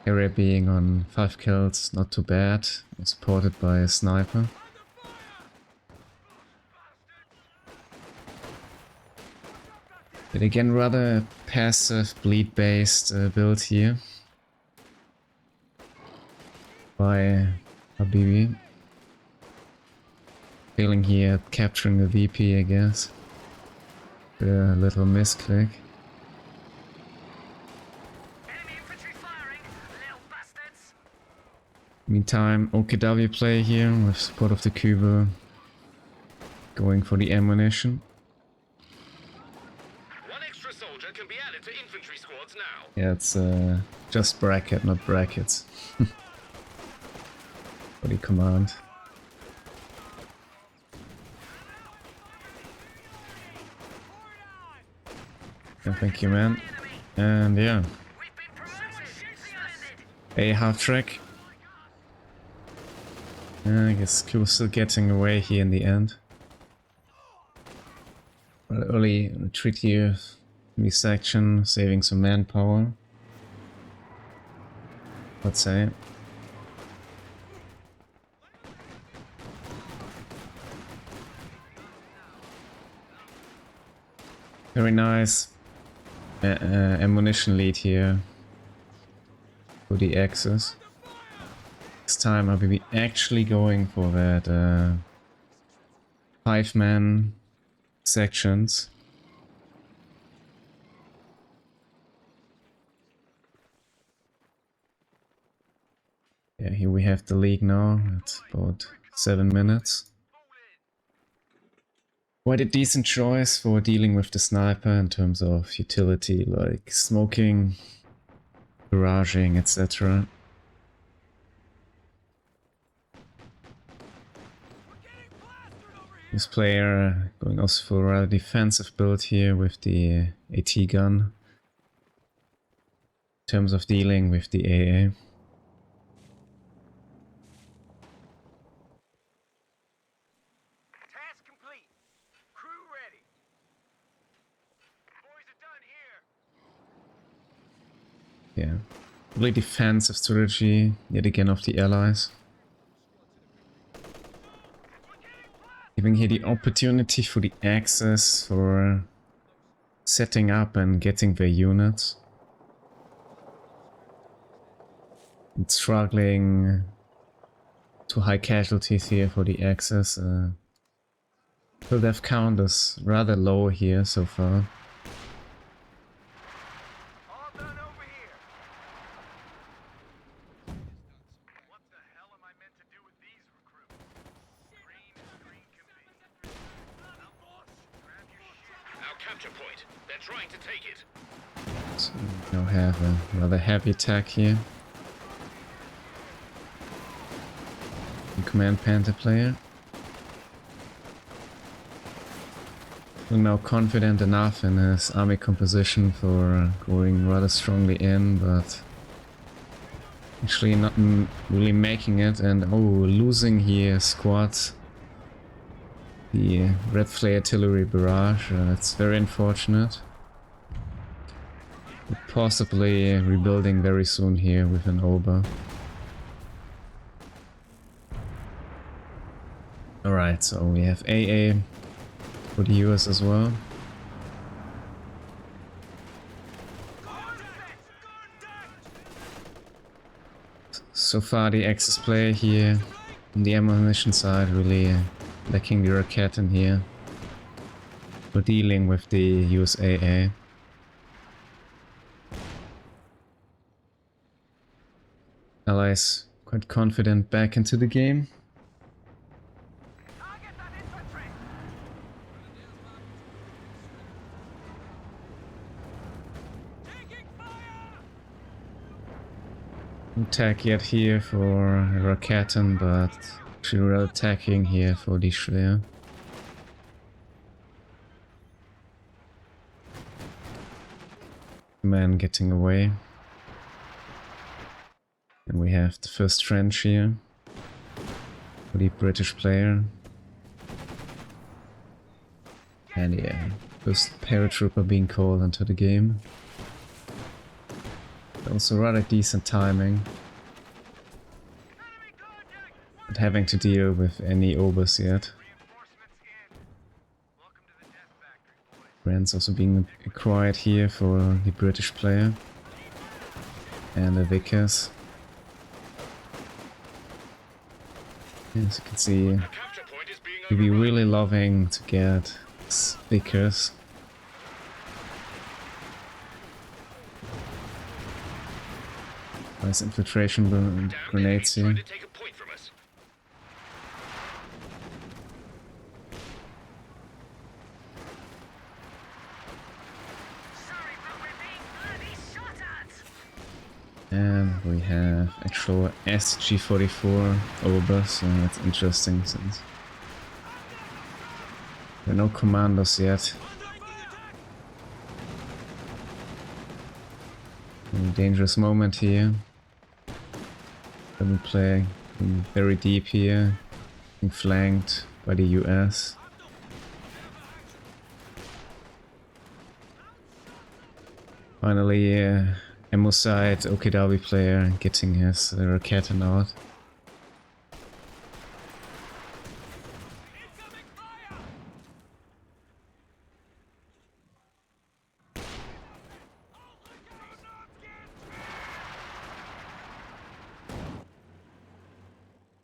Area being on 5 kills, not too bad. Supported by a sniper. But again, rather passive, bleed-based build here by Habibi. Failing here at capturing the VP, I guess. A little misclick. Enemy infantry firing, little bastards. Meantime, OKW play here with support of the Cuba. Going for the ammunition. One extra soldier can be added to infantry squads now. Yeah, it's just bracket, not brackets. For the command. Yeah, thank you, man. And yeah, We've been promoted. Splendid. a half track. I guess Q still getting away here in the end. Well, early retreat here in this section, saving some manpower. Let's say. Very nice ammunition lead here for the Axis. This time I'll be actually going for that 5-man sections. Yeah, here we have the league now at about 7 minutes. Quite a decent choice for dealing with the sniper in terms of utility, like smoking, barraging, etc. This player going also for a rather defensive build here with the AT gun in terms of dealing with the AA. Task complete. Crew ready. Boys are done here. Yeah, really defensive strategy yet again of the allies. Giving here the opportunity for the Axis for setting up and getting their units. It's struggling to high casualties here for the Axis. Kill death count is rather low here so far. All done over here. What the hell am I meant to do with these recruits? Green can be. Grab your shit. Our capture point. They're trying to take it. So we now have a rather heavy attack here. The Command Panther player. Now confident enough in his army composition for going rather strongly in, but actually not really making it, and losing here squad. The Red Flare Artillery Barrage, it's very unfortunate. But possibly rebuilding very soon here with an OBA. Alright, so we have AA for the US as well. So far the Axis player here on the ammunition side really lacking the rocket in here. We're dealing with the USAA. Allies quite confident back into the game. Target that infantry. Taking fire. No attack yet here for Raketen, but actually we're attacking here for the Schwer. Man getting away. And we have the first trench here for the British player. And yeah, first paratrooper being called into the game. Also rather decent timing. Not having to deal with any obers yet. Brands also being acquired here for the British player. And the Vickers. As you can see, we'll be really loving to get Vickers. Nice infiltration grenades here. And we have actual SG-44 over, so that's interesting since there are no commandos yet. A dangerous moment here. Double play very deep here, being flanked by the US. Finally, Ammo side, OKW player getting his Raketen out.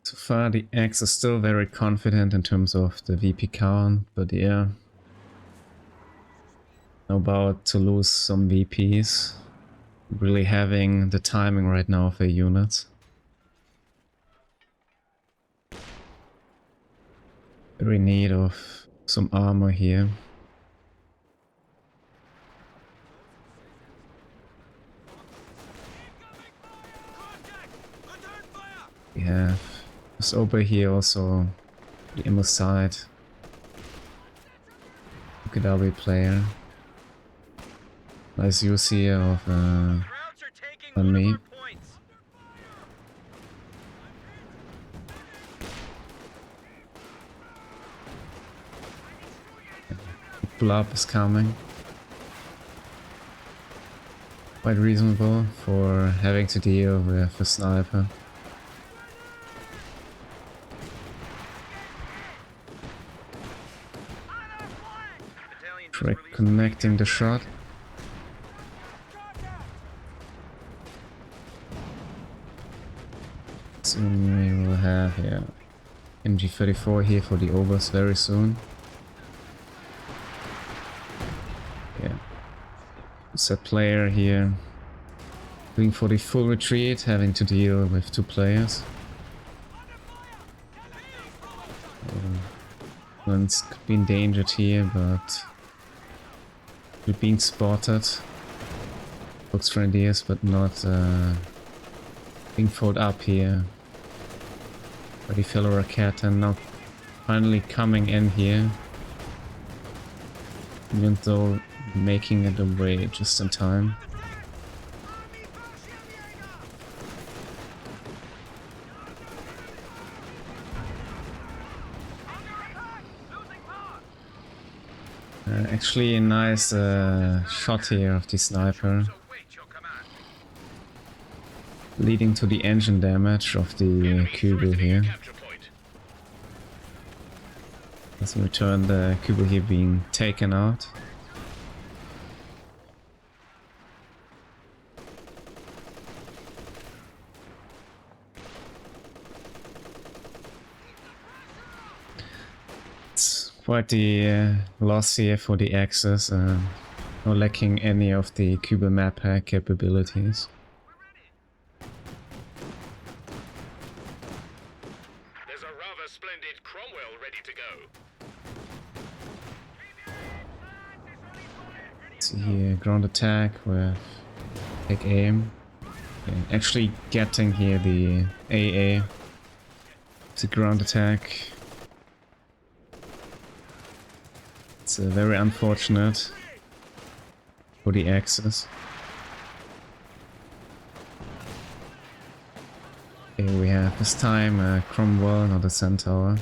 So far the X is still very confident in terms of the VP count, but yeah, about to lose some VPs. Really having the timing right now of their units. Very in need of some armor here. We have this over here also, the ammo side. OKW player. Nice use here of on me. Blob is coming. Quite reasonable for having to deal with a sniper. Try connecting the shot. Soon we will have, yeah, MG34 here for the overs very soon. Yeah, set player here, doing for the full retreat, having to deal with two players. One's could be endangered here, but we're being spotted. Looks for ideas, but not being followed up here. By the fellow Raketen now finally coming in here. Even though making it away just in time. Actually a nice shot here of the sniper. Leading to the engine damage of the Kubel here. Let's return the Kubel here being taken out. It's quite the loss here for the Axis, not lacking any of the Kubel map hack capabilities. See here, ground attack with take aim. Okay, actually getting here the AA. It's a ground attack. It's very unfortunate for the Axis. Okay, we have this time Cromwell, not a Centaur.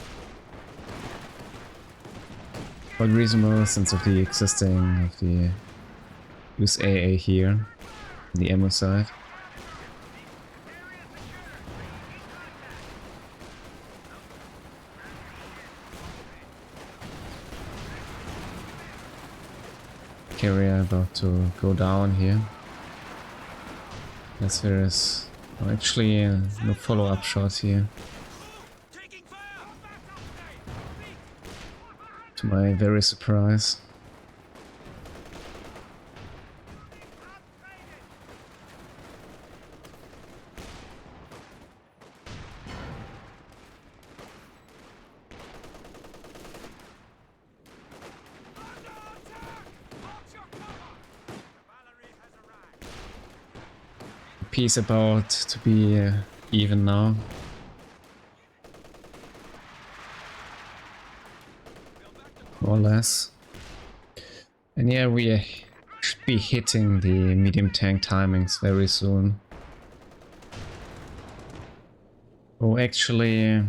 Quite reasonable since of the existing of the use AA here, on the ammo side. carrier about to go down here. Yes, there is actually no follow-up shot here. To my very surprise. Piece about to be even now. More or less. And yeah, we should be hitting the medium tank timings very soon. Oh, actually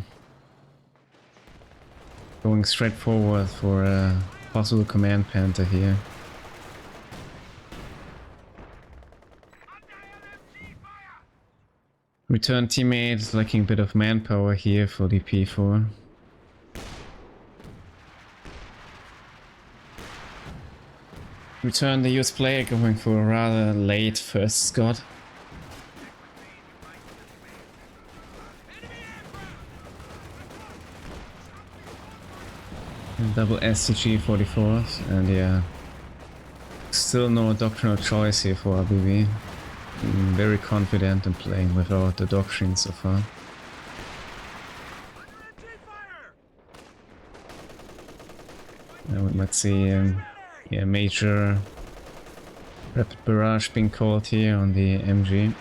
going straight forward for a possible command panther here. Return teammates lacking a bit of manpower here for the P4. Return the US player going for a rather late first Scott. And double STG 44s, and yeah, still no doctrinal choice here for Habibi. I'm very confident in playing without the doctrine so far. We might see yeah, major rapid barrage being called here on the MG.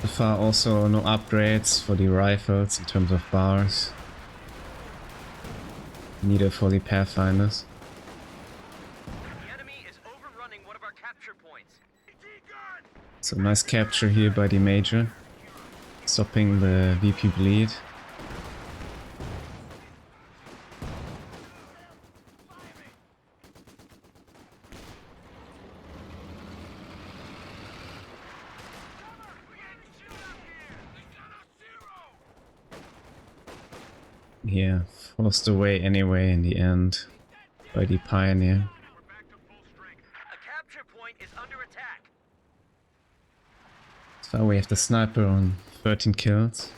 So far also no upgrades for the rifles in terms of bars. Neither for the Pathfinders. The enemy is overrunning one of our capture points. So nice capture here by the Major, stopping the VP bleed. Yeah, forced away anyway in the end by the Pioneer. We're back to full strength. A capture point is under attack. So we have the sniper on 13 kills.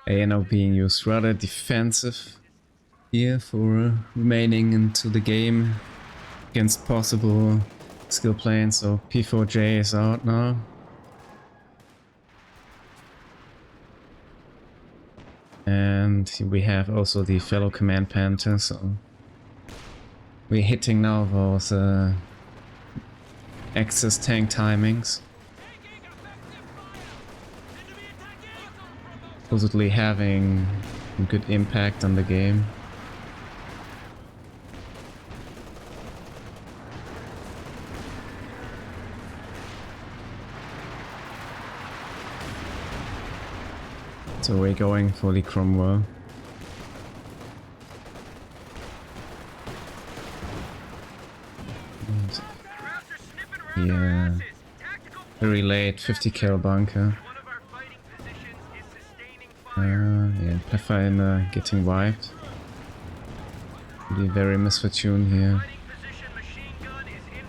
A now being used rather defensive here for remaining into the game against possible skill planes. So P4J is out now. And we have also the fellow command panther, so we're hitting now those Axis tank timings. Supposedly having a good impact on the game. So we're going for the Cromwell. Yeah, very late 50 kill bunker. Yeah, Pathfinder getting wiped. Be very misfortune here.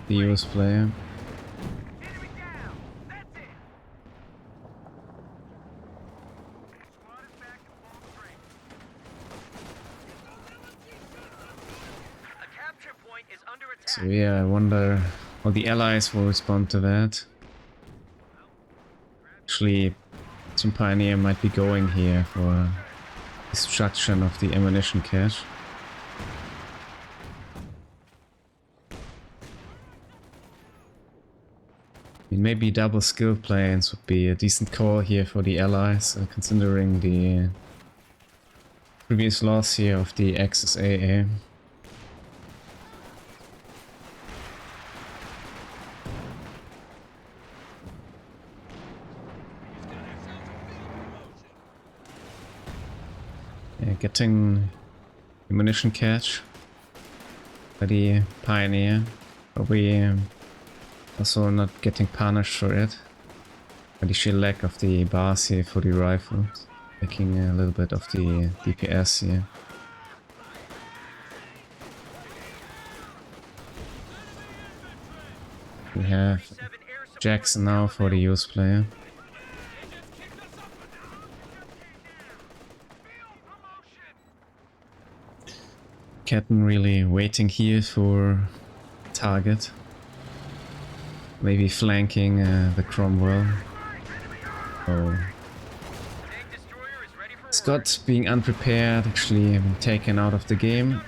The US player. So yeah, I wonder how the allies will respond to that. Actually, some Pioneer might be going here for destruction of the ammunition cache. I mean, maybe double skill planes would be a decent call here for the allies, considering the previous loss here of the Axis AA. Yeah, getting ammunition cache by the Pioneer. But we also not getting punished for it. By the sheer lack of the bars here for the rifles. Taking a little bit of the DPS here. We have Jackson now for the use player. Captain really waiting here for target. Maybe flanking the Cromwell. Oh. Scott being unprepared, actually been taken out of the game.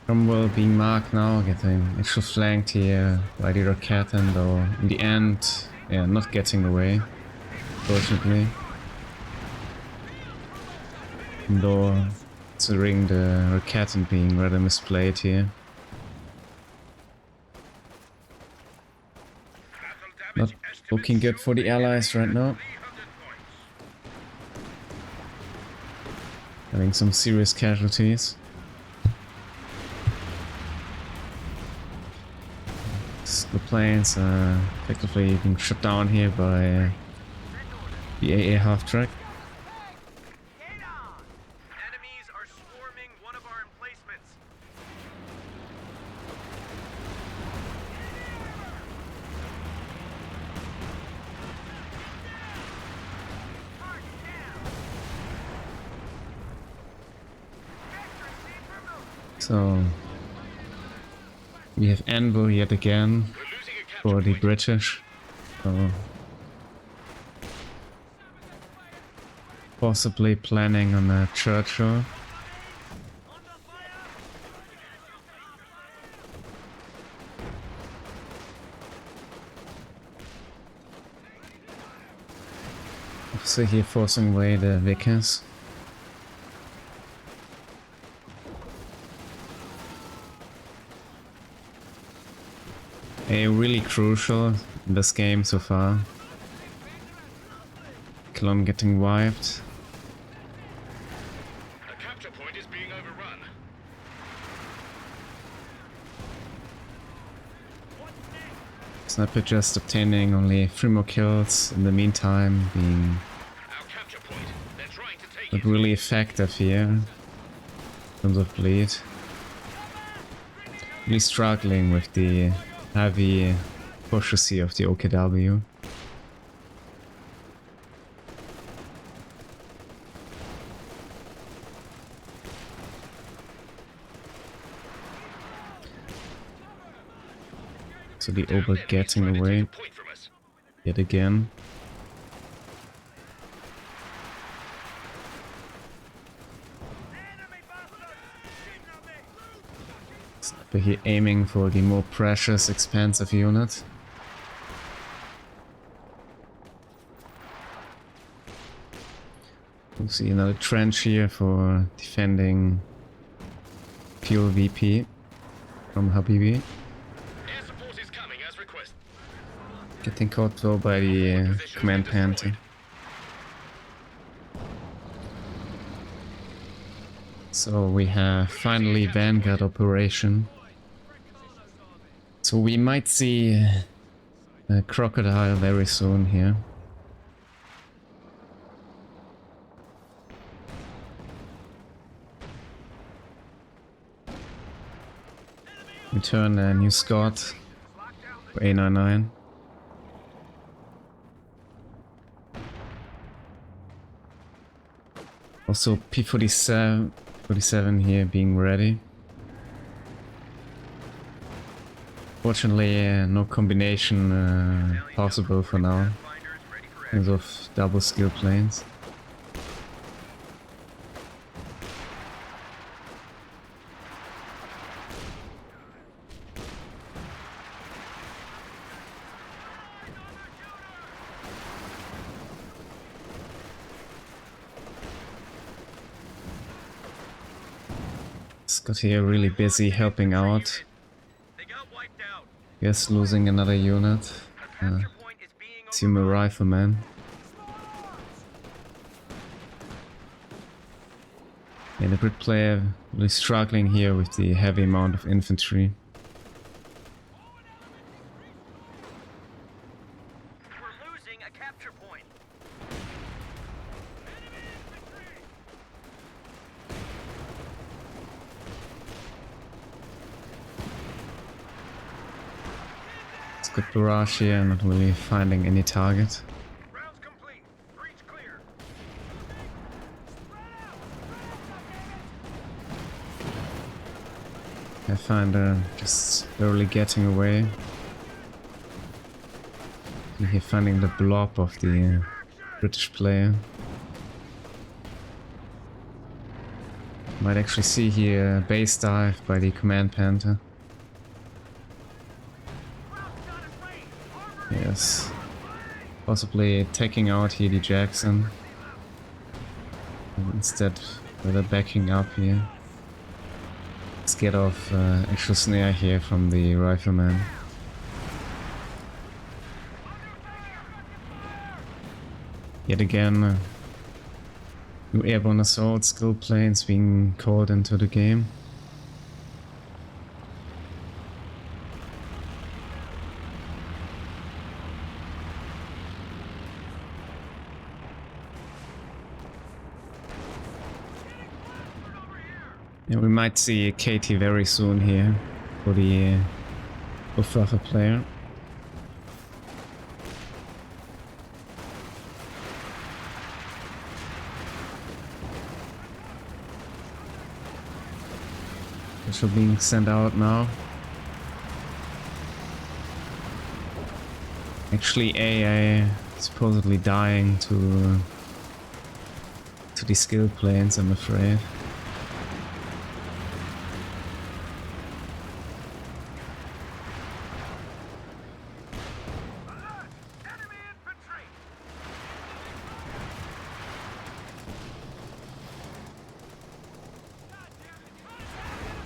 Cromwell being marked now, getting actually flanked here by the Rocket, and though in the end, yeah, not getting away, fortunately. Though considering the Rocket being rather misplayed here. Not looking good for the Allies right now. Having some serious casualties. The planes effectively being shut down here by the AA half-track. Enemies are swarming one of our emplacements. So we have Anvil yet again for the British. So possibly planning on a Churchill. So here forcing away the Vickers. Really crucial in this game so far. Clone getting wiped. A capture point is being overrun. Sniper just obtaining only 3 more kills in the meantime, being Our capture point. They're trying to take not it. really effective here in terms of bleed. Really struggling with the heavy pushes here of the OKW. So the Ober getting away Point from us. yet again. Sniper here aiming for the more precious, expensive unit. We'll see another trench here for defending fuel VP from Habibi. Air support is coming as requested. Getting caught though by the command panther. So we have finally Vanguard operation. So we might see a crocodile very soon here. Return a new Scott for A99. Also P47 here being ready. Fortunately, no combination possible for now in terms of double skill planes. Scott here really busy helping out. They got wiped out. Yes, losing another unit. A capture point is being Assume a rifleman. Yeah, the Brit player really struggling here with the heavy amount of infantry. We're losing a capture point. It's good barrage here, not really finding any target. Rounds complete. Breach clear. I find just barely getting away. And here finding the blob of the British player. Might actually see here a base dive by the command Panther. Yes. Possibly taking out here the Jackson. And instead, rather backing up here. Let's get off actual snare here from the rifleman. Yet again, new airborne assault skill planes being called into the game. Yeah, we might see a KT very soon here for the Luftwaffe player. Which are being sent out now. Actually, AA supposedly dying to the skill planes, I'm afraid.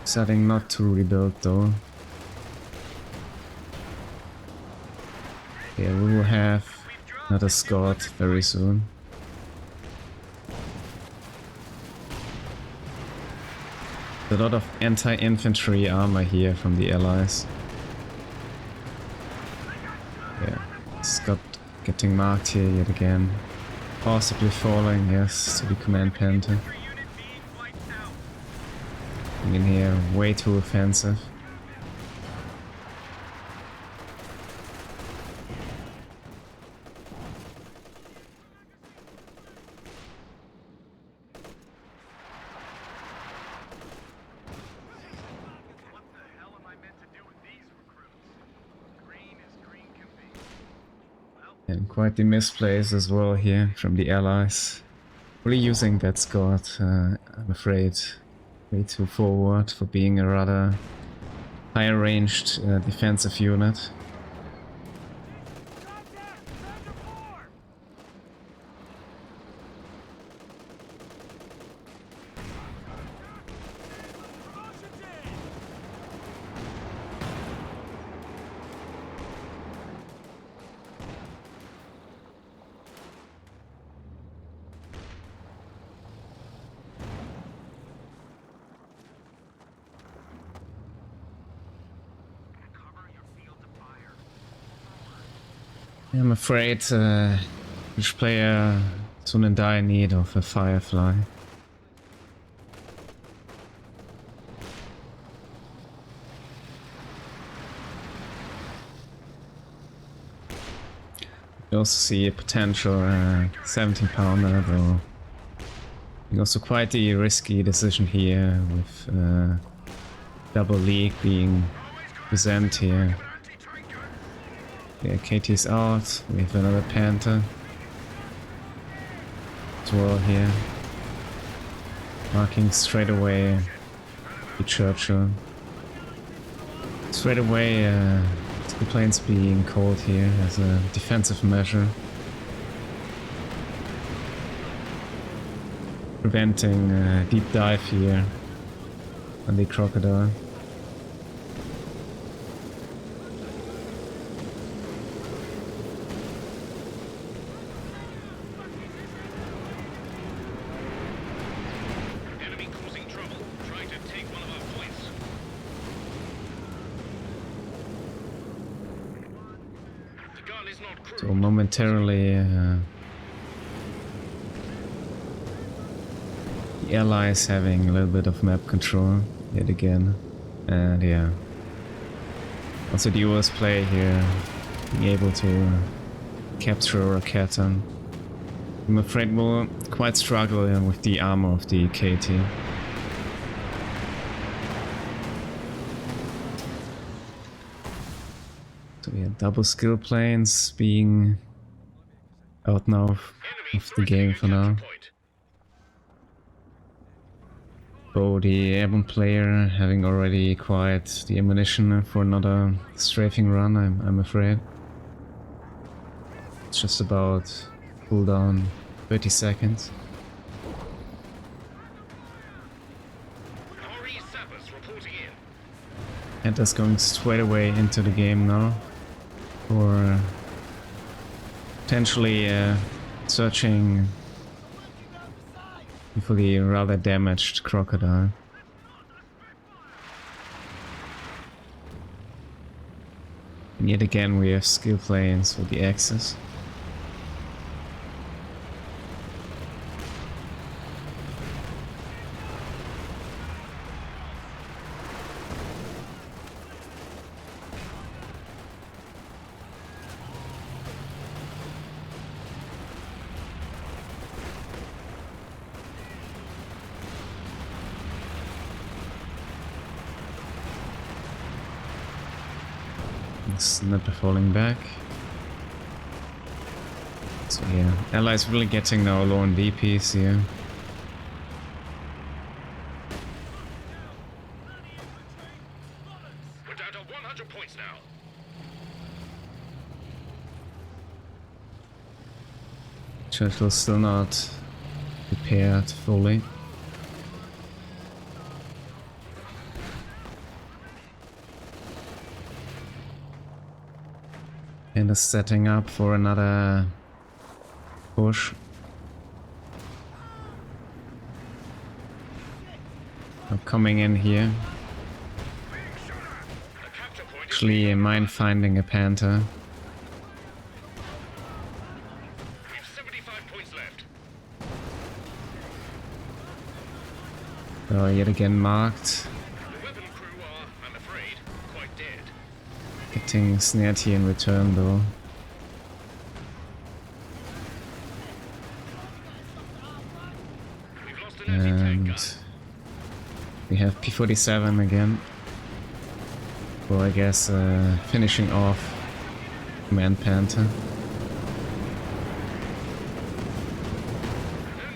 Deciding not to rebuild though. Yeah, we will have another Scot very soon. A lot of anti-infantry armor here from the Allies. Yeah, Scot getting marked here yet again. Possibly falling, yes, to the command Panther. In here, way too offensive. What the hell am I meant to do with these recruits? Green as green can be. Well, And quite the misplays as well here from the Allies. Really using that Scot, I'm afraid. Way too forward for being a rather higher ranged defensive unit. I'm afraid each player is in dire need of a Firefly. You also see a potential 17 pounder, though. Also quite the risky decision here with double league being present here. Yeah, KT's out. We have another Panther as well here. Marking straight away the Churchill. Straight away, the planes being called here as a defensive measure. Preventing a deep dive here on the Crocodile. Enemy cruiser sun is not crude. So momentarily, the allies having a little bit of map control yet again, and yeah. Also the US play here, being able to capture a Catan. I'm afraid we'll quite struggle with the armor of the KT. So yeah, double skill planes being out now of the game for now. So the airborne player having already acquired the ammunition for another strafing run, I'm afraid. It's just about cooldown 30 seconds. RE Sappers reporting in. And that's going straight away into the game now. For potentially searching for the rather damaged crocodile. And yet again we have skill planes with the Axis. Sniper falling back. So yeah, allies really getting now low on DPs here. We're down to 100 points now. Churchill still not prepared fully. And is setting up for another push. I'm coming in here. Actually, mine finding a Panther. We have 75 points left. Yet again marked. The weapon crew are, I'm afraid, quite dead. Getting snared here in return though. We've lost an anti-tank gun. And we have P-47 again. Well, I guess finishing off Command Panther. No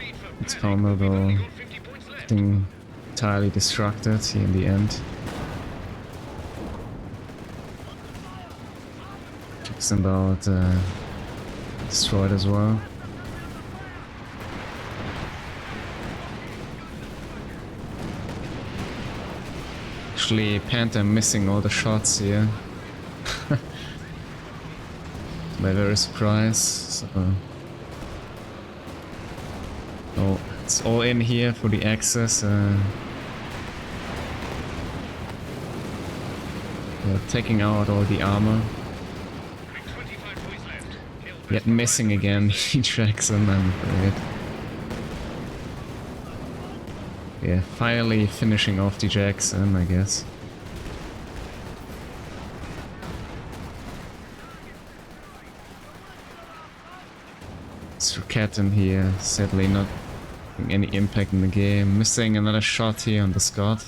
need for It's panic. Palmer We've though only got 50 points left. getting entirely distracted here in the end. Checks about destroyed as well. Actually, Panther missing all the shots here. My very surprise. So. Oh, it's all in here for the Axis. They're taking out all the armor. We've 25 points left. Kill Yet missing again Jackson, I'm afraid. Yeah, finally finishing off the Jackson, I guess. Catan here, sadly not having any impact in the game. Missing another shot here on the Scott.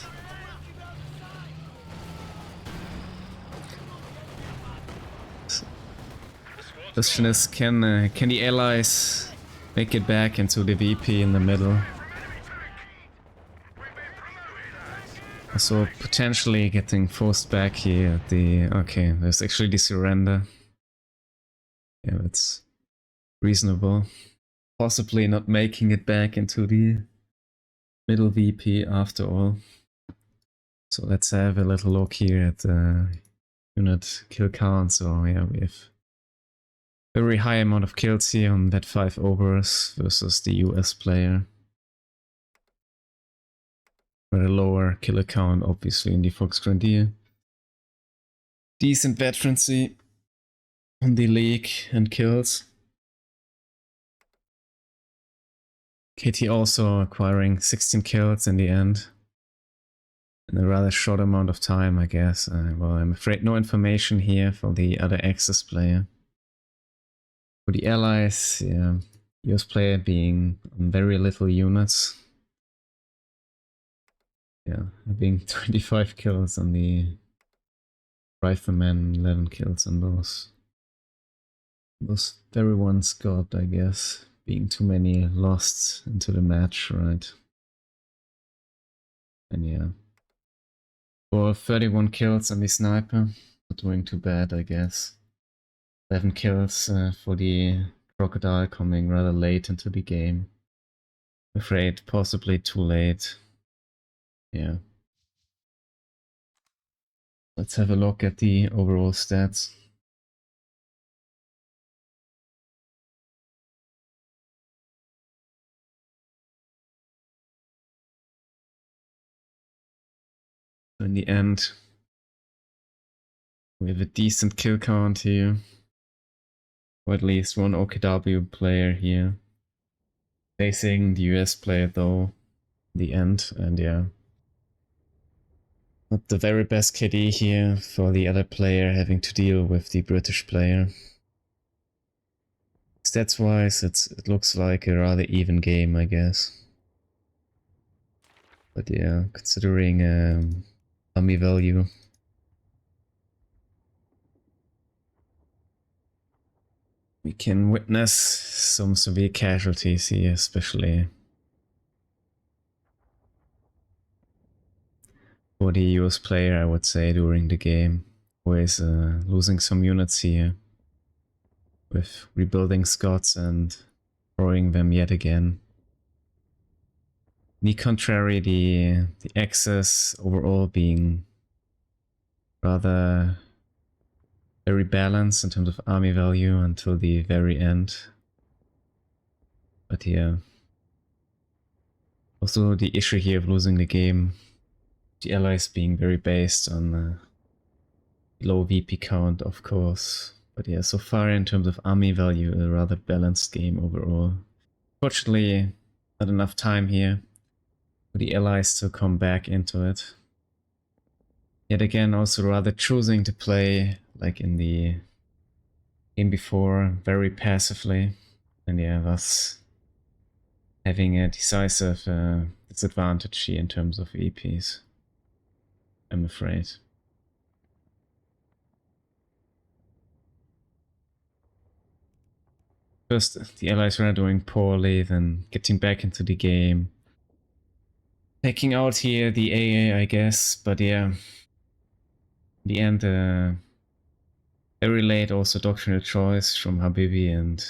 Question is, can the allies make it back into the VP in the middle? So potentially getting forced back here at the... Okay, there's actually the surrender. Yeah, that's reasonable. Possibly not making it back into the middle VP after all. So let's have a little look here at unit kill count. So yeah, we have very high amount of kills here on that 5 overs versus the US player. But a lower kill count obviously in the Fox Grenadier. Decent veterancy. on the league and kills. KT also acquiring 16 kills in the end. In a rather short amount of time, I guess. Well, I'm afraid no information here for the other Axis player. For the allies, yeah, US player being on very little units. Yeah, having 25 kills on the Rifleman, 11 kills on those. Those very ones got, I guess, being too many lost into the match, right? And yeah. For 31 kills on the sniper, not doing too bad, I guess. 11 kills for the Crocodile coming rather late into the game. Afraid possibly too late. Yeah. Let's have a look at the overall stats. In the end, we have a decent kill count here. Or at least one OKW player here. Facing the US player though, in the end, and yeah. Not the very best KD here for the other player having to deal with the British player. Stats wise, it looks like a rather even game, I guess. But yeah, considering army value. We can witness some severe casualties here, especially for the US player, I would say, during the game. Always losing some units here with rebuilding Scots and throwing them yet again. The contrary, the Axis overall being rather very balanced in terms of army value until the very end. But yeah. Also the issue here of losing the game, the allies being very based on low VP count, of course. But yeah, so far in terms of army value, a rather balanced game overall. Fortunately, not enough time here for the allies to come back into it. Yet again, also rather choosing to play like in the game before, very passively, and yeah, thus having a decisive disadvantage here in terms of EPs, I'm afraid. First, the allies were doing poorly, then getting back into the game. Taking out here the AA, I guess, but yeah. In the end, very late also doctrinal choice from Habibi, and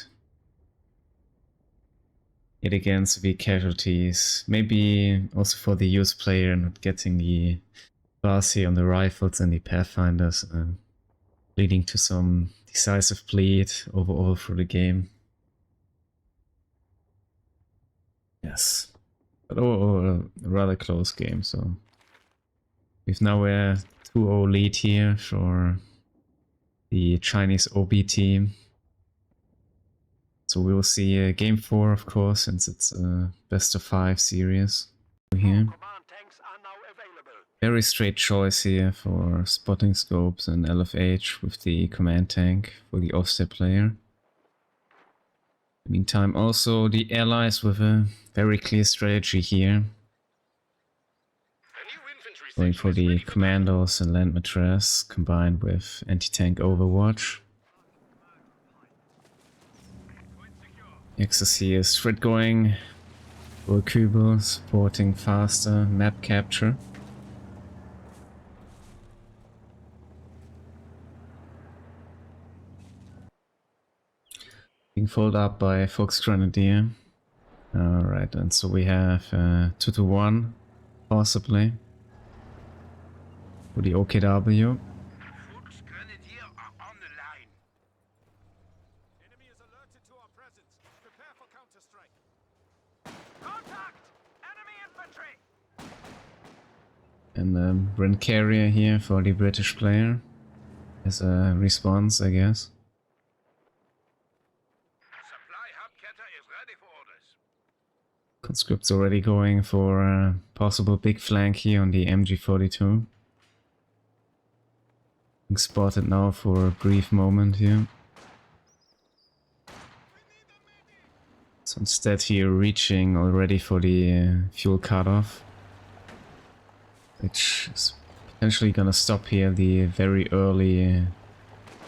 yet again severe casualties. Maybe also for the US player not getting the classy on the rifles and the Pathfinders, leading to some decisive bleed overall through the game. Yes, but a rather close game. So we've now a 2-0 lead here for the Chinese OB team. So we will see game 4, of course, since it's a best of 5 series here. Very straight choice here for spotting scopes and LFH with the command tank for the offset player. Meantime, also the allies with a very clear strategy here. Going for the commandos and land mattress combined with anti-tank overwatch. Axis here is straight going for Kubel, supporting faster map capture. Being followed up by Fox Grenadier. Alright, and so we have 2-1, possibly, for the OKW. Fox Grenadier are on the line. Enemy is alerted to our presence. Prepare for counter-strike. Contact! Enemy infantry! And Brent Carrier here for the British player as a response, I guess. Conscript's already going for a possible big flank here on the MG42. Being spotted now for a brief moment here. So instead here reaching already for the fuel cutoff, which is potentially gonna stop here the very early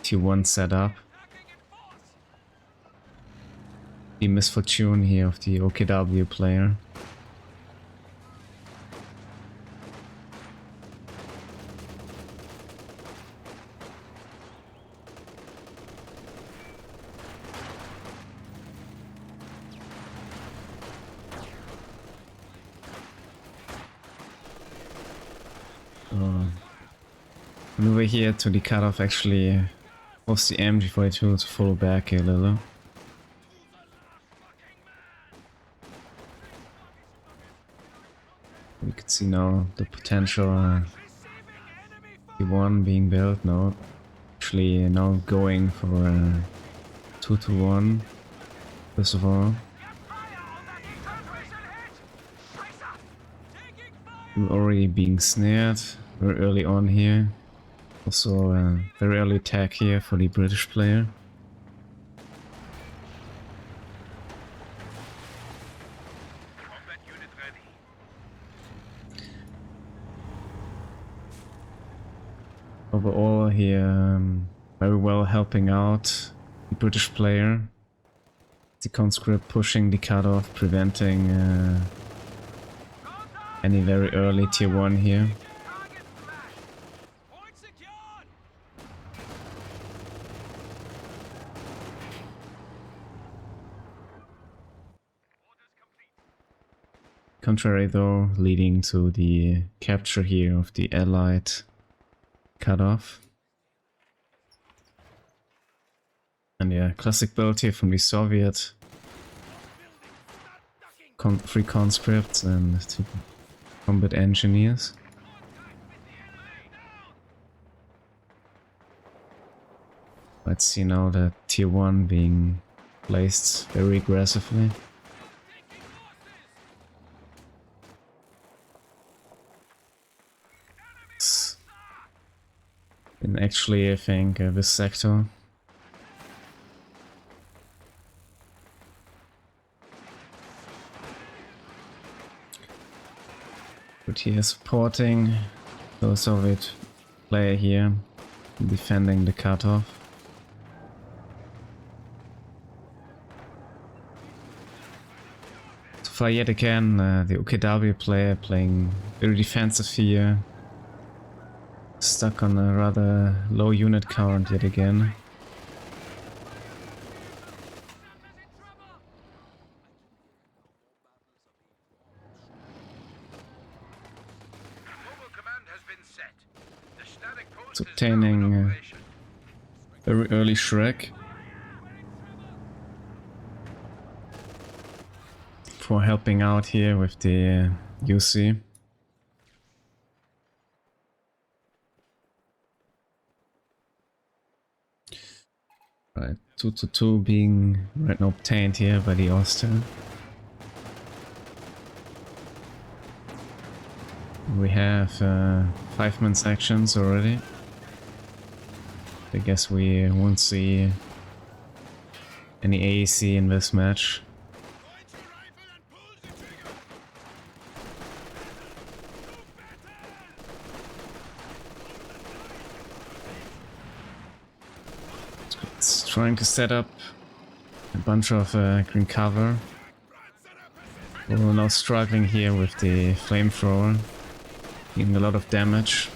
Tier 1 setup. The misfortune here of the OKW player. Maneuver here to the cutoff actually forced the MG42 to fall back a little. We could see now the potential T1 being built. No, actually now going for 2-1 first of all. We're already being snared very early on here. Also a very early attack here for the British player. Combat unit ready. Overall here very well helping out the British player. The conscript pushing the cutoff, preventing any very early Tier 1 here. Target smashed. Point secured. Orders complete. Contrary though, leading to the capture here of the Allied cutoff. And yeah, classic build here from the Soviet free conscripts and two combat engineers. Let's see now that Tier 1 being placed very aggressively. It's been actually, I think, this sector. But here supporting the Soviet player here, defending the cutoff. So far yet again, the OKW player playing very defensive here. Stuck on a rather low unit count yet again. Mobile command has been set. The static post It's is now in obtaining operation. very early Shrek for helping out here with the UC. Right, 2-2 being right now obtained here by the Austrian. We have 5-man sections already. I guess we won't see any AEC in this match. It's trying to set up a bunch of green cover. We're now struggling here with the flamethrower, dealing a lot of damage.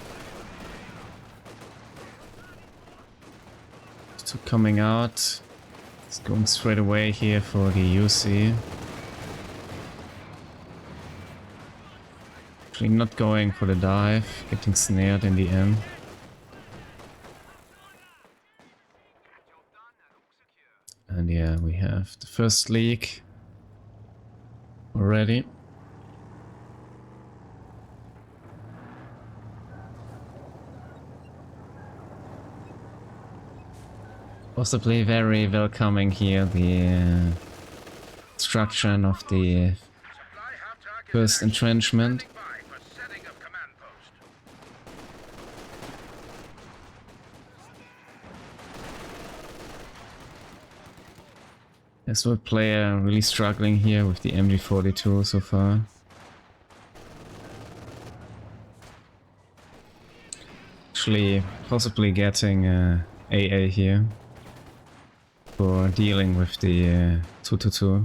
So coming out, it's going straight away here for the UC. Actually not going for the dive, getting snared in the end. And yeah, we have the first leak already. Possibly very welcoming here the destruction of the First entrenchment. Standing by for setting of command post. As a player, really struggling here with the MG42 so far. Actually, possibly getting AA here for dealing with the 222.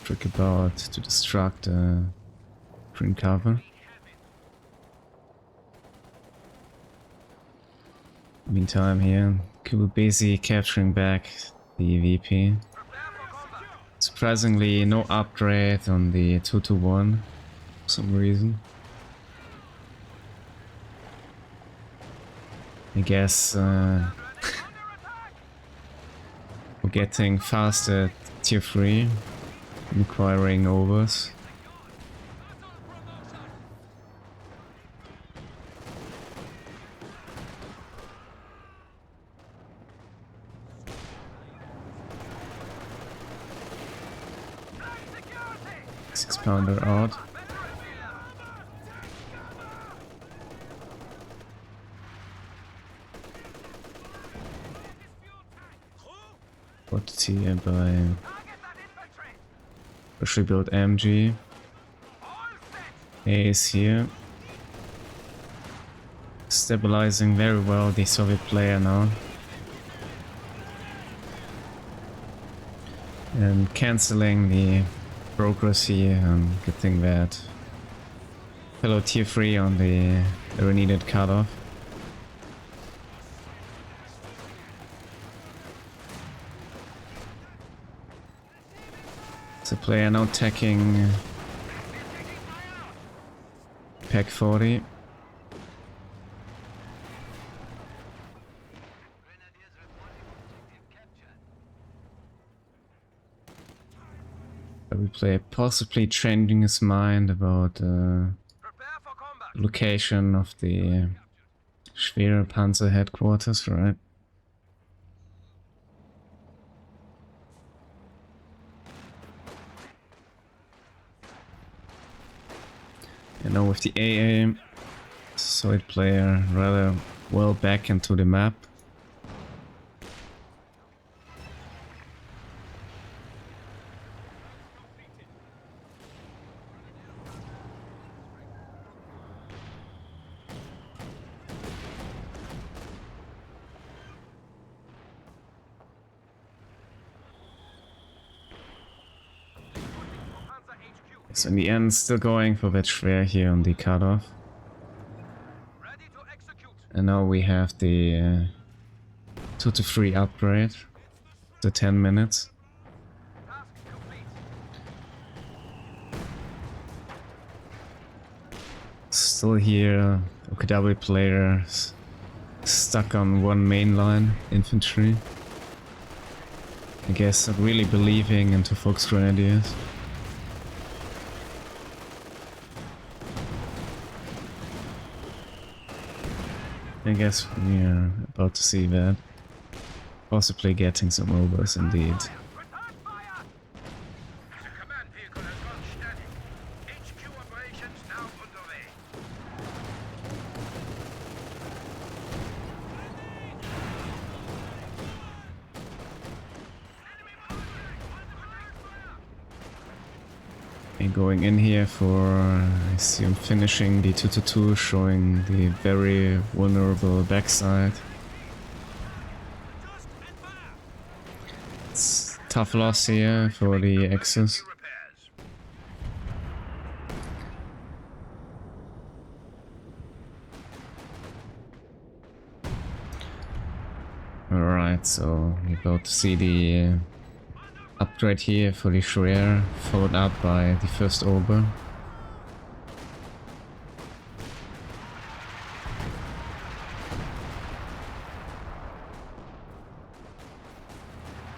Trick about to destruct green cover. Meantime here, Kubu busy capturing back the VP. Surprisingly, no upgrade on the 221 for some reason. I guess we're getting faster tier 3, requiring overs. Pounder out. What's here by freshly built MG. A is here. Stabilizing very well the Soviet player now. And cancelling the progress here and getting that fellow tier 3 on the very needed cutoff. The player now attacking Pack 40. We play possibly changing his mind about the location of the Schwere Panzer headquarters, right? And now with the AA, Soviet player rather well back into the map. So in the end, still going for that Schwer here on the cutoff. And now we have the 2 to 3 upgrade. The 10 minutes. Still here, OKW players stuck on one main line, infantry. I guess not really believing into Volksgrenadiers. I guess we are about to see that. Possibly getting some overs indeed. The command vehicle has gone static. HQ operations now underway. And going in here for, I assume, finishing the 2-2, showing the very vulnerable backside. It's tough loss here for the Axis. Alright, so we're about to see the upgrade here for the Schwer, followed up by the first Ober.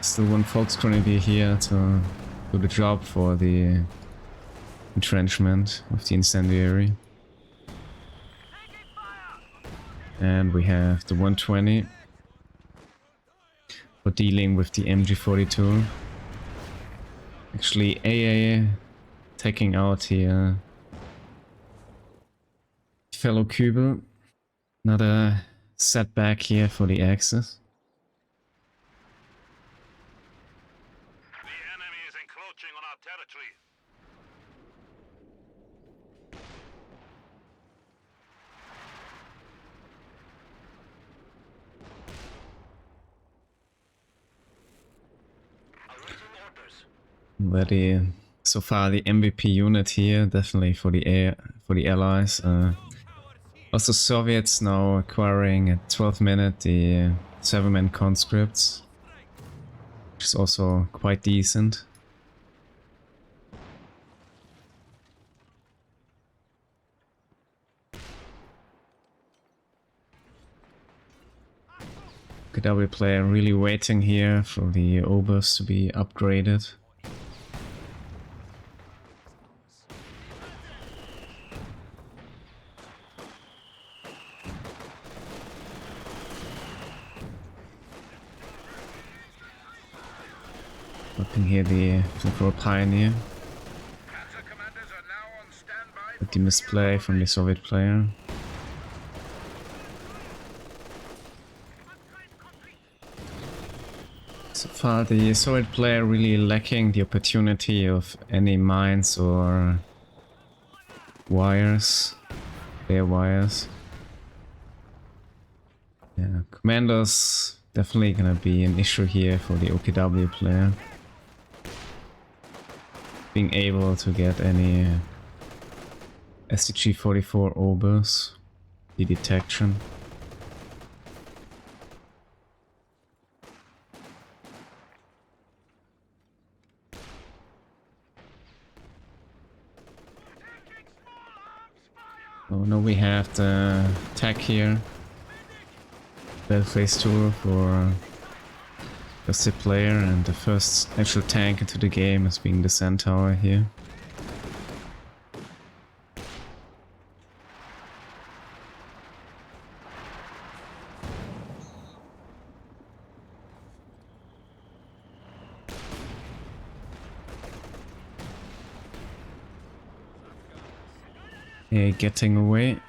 Still one Volksgrenadier here to do the job for the entrenchment of the incendiary. And we have the 120. for dealing with the MG42. Actually, AA taking out here fellow Kübel. Another setback here for the Axis. The enemy is encroaching on our territory. Very so far the MVP unit here, definitely for the Allies. Also Soviets now acquiring at 12 minute the 7-man conscripts, which is also quite decent. KW player really waiting here for the obus to be upgraded. Looking here the for a Pioneer. With the misplay from the Soviet player. So far the Soviet player really lacking the opportunity of any mines or wires, bare wires. Yeah, commandos definitely gonna be an issue here for the OKW player. Being able to get any STG-44 obus, the detection. Oh no, we have the tech here. The phase 2 for the SIP player, and the first actual tank into the game is being the Centaur here. Yeah, getting away.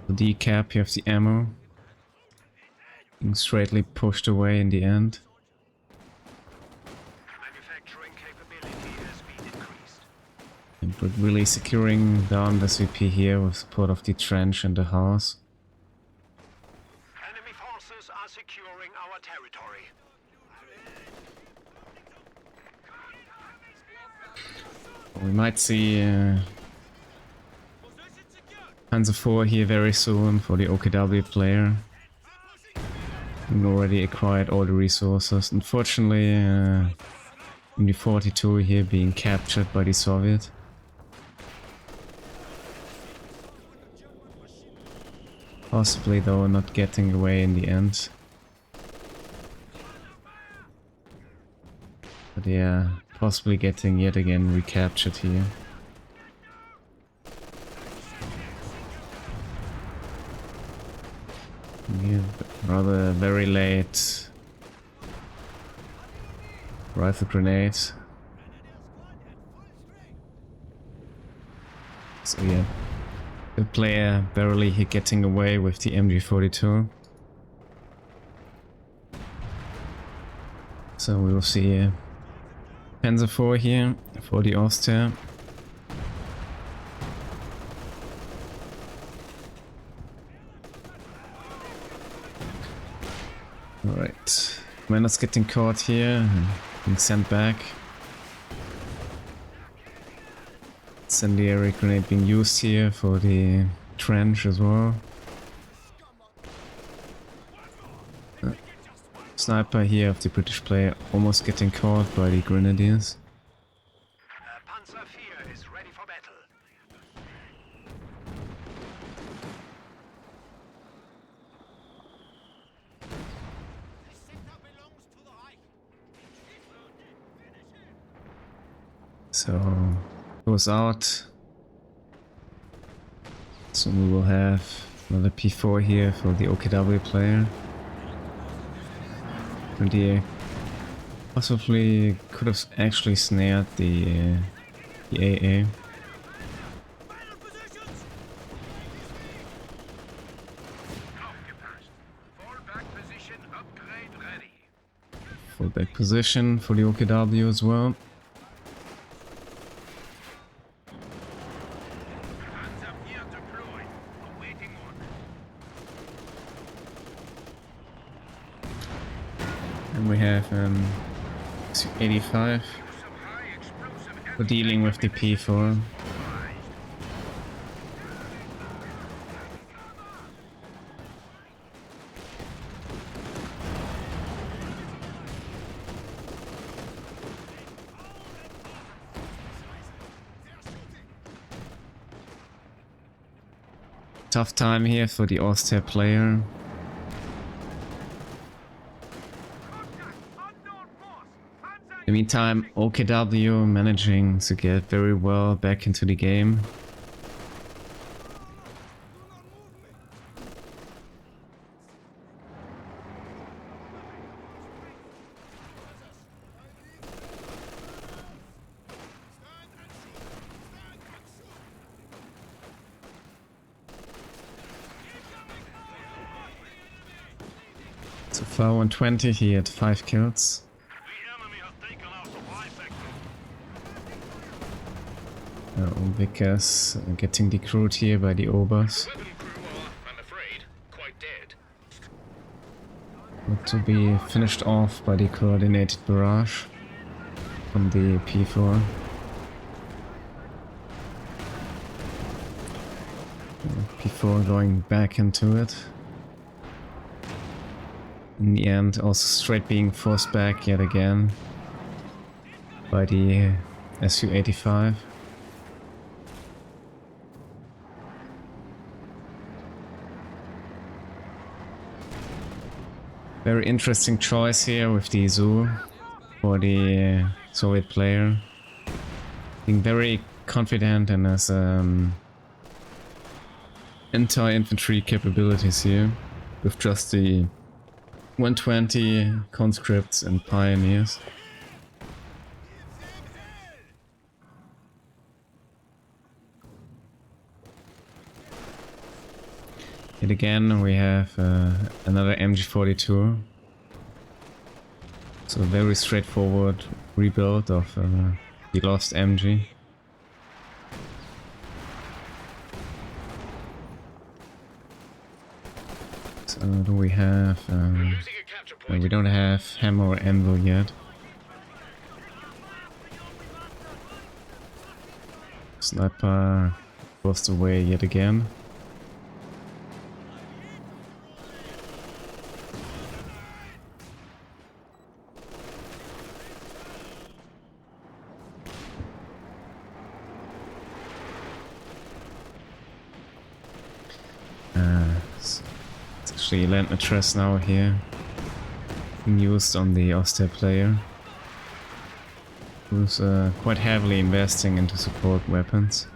The decap, you have the ammo. Being straightly pushed away in the end. Manufacturing capability has been increased. But really securing down the CP here with support of the trench and the house. Enemy forces are securing our territory. We might see Panzer IV here very soon for the OKW player. We already acquired all the resources. Unfortunately, MD42 here being captured by the Soviet. Possibly though not getting away in the end. But yeah, possibly getting yet again recaptured here. Yeah, rather very late rifle grenade. So yeah, the player barely getting away with the MG42. So we will see Panzer IV here for the Austria. Alright, Commander's getting caught here and being sent back. Incendiary grenade being used here for the trench as well. Sniper here of the British player almost getting caught by the grenadiers. Panzer IV is ready for battle. So goes out. So we will have another P4 here for the OKW player. 28. Possibly could have actually snared the AA. Battle positions! Aufgepasst. Fallback position upgrade ready. Full back position for the OKW as well. Panzer IV deployed. Awaiting order. And we have 85 Some high explosive for dealing with the P4. Tough time here for the Austria player. In the meantime, OKW managing to get very well back into the game. So far 120, he had 5 kills. Vickers getting decrewed here by the Obers. Weapon crew are, I'm afraid, quite dead. Not to be finished off by the coordinated barrage from the P4. P4 going back into it. In the end, also straight being forced back yet again by the Su-85. Very interesting choice here with the Zoo for the Soviet player. Being very confident in his anti-infantry capabilities here with just the 120 conscripts and pioneers. Yet again we have another MG42. So a very straightforward rebuild of the lost MG. So do we have... Losing a capture no, point. we don't have Hammer or Anvil yet. Sniper forced away yet again. It's actually land mattress now here, being used on the Austria player, who's quite heavily investing into support weapons.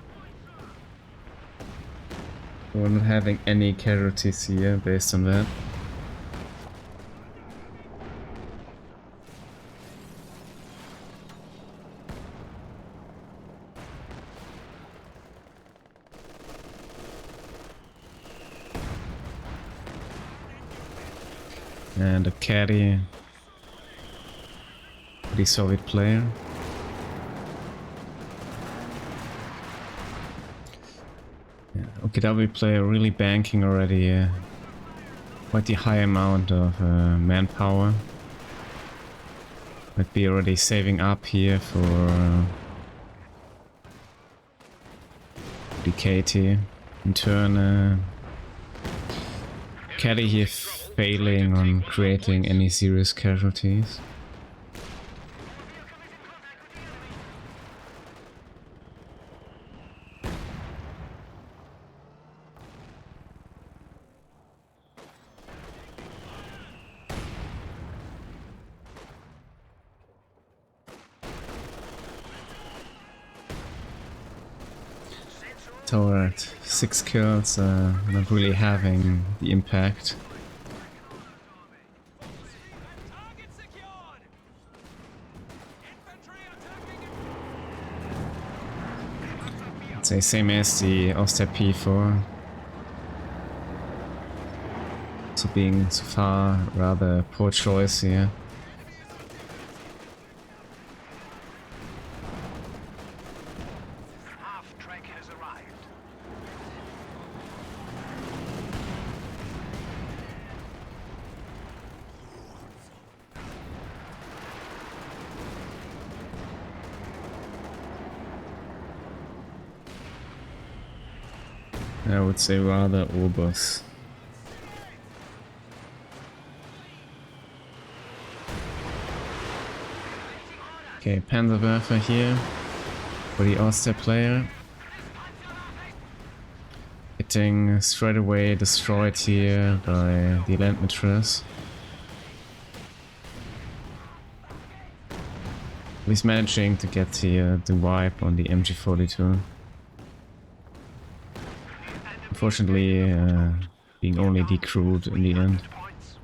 We're not having any casualties here based on that. And a caddy for the Soviet player. Yeah, OKW player really banking already quite the high amount of manpower. Might be already saving up here for the KT. In turn, caddy here failing on creating any serious casualties. tower at 6 kills, not really having the impact. Target secured! Infantry attacking! I'd say same as the Oster P4. So being so far rather poor choice here. Half track has arrived. I would say rather Obers. Okay, Panzerwerfer here for the Oster player. Getting straight away destroyed here by the land mattress. He's managing to get here the wipe on the MG42. Unfortunately, being only decrewed in the end. Points.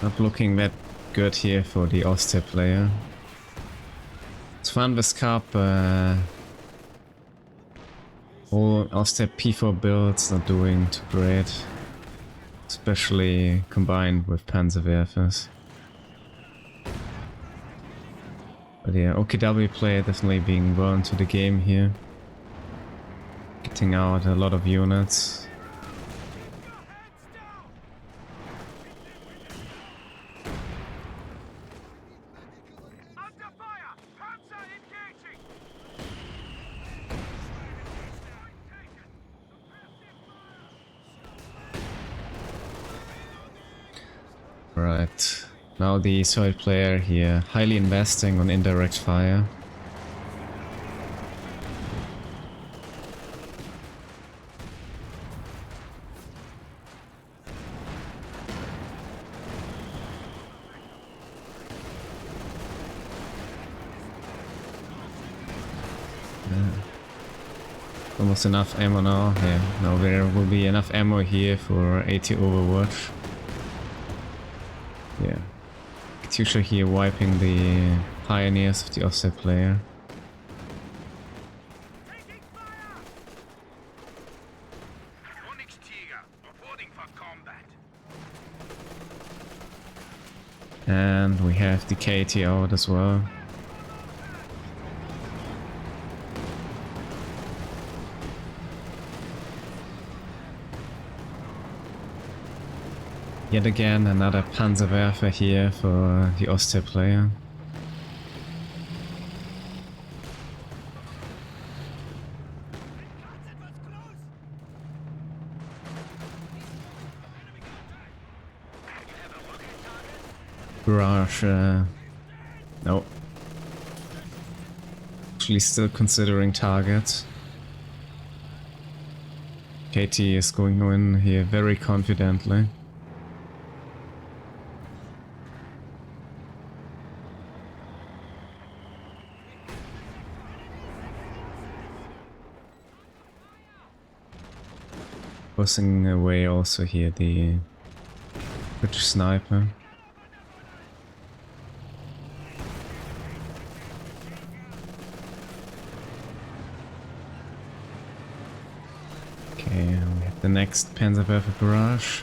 Not looking that good here for the Oster player. It's fun with Cup. All Oster P4 builds not doing too great. Especially combined with Panzerwerfers. But yeah, OKW player definitely being well into the game here. Getting out a lot of units. Under fire! Panzer engaging! Right. Now the Soviet player here highly investing on indirect fire. Almost enough ammo now. Yeah, now there will be enough ammo here for 80 Overwatch. Yeah. Katyusha here wiping the pioneers of the offset player. Taking fire! Onyx Tiger, reporting for combat. And we have the KT out as well. Yet again, another Panzerwerfer here for the Oster player. Barrage, no. Actually still considering targets. KT is going in here very confidently. Forcing away also here the British sniper. Okay, we have the next Panzerwerfer barrage.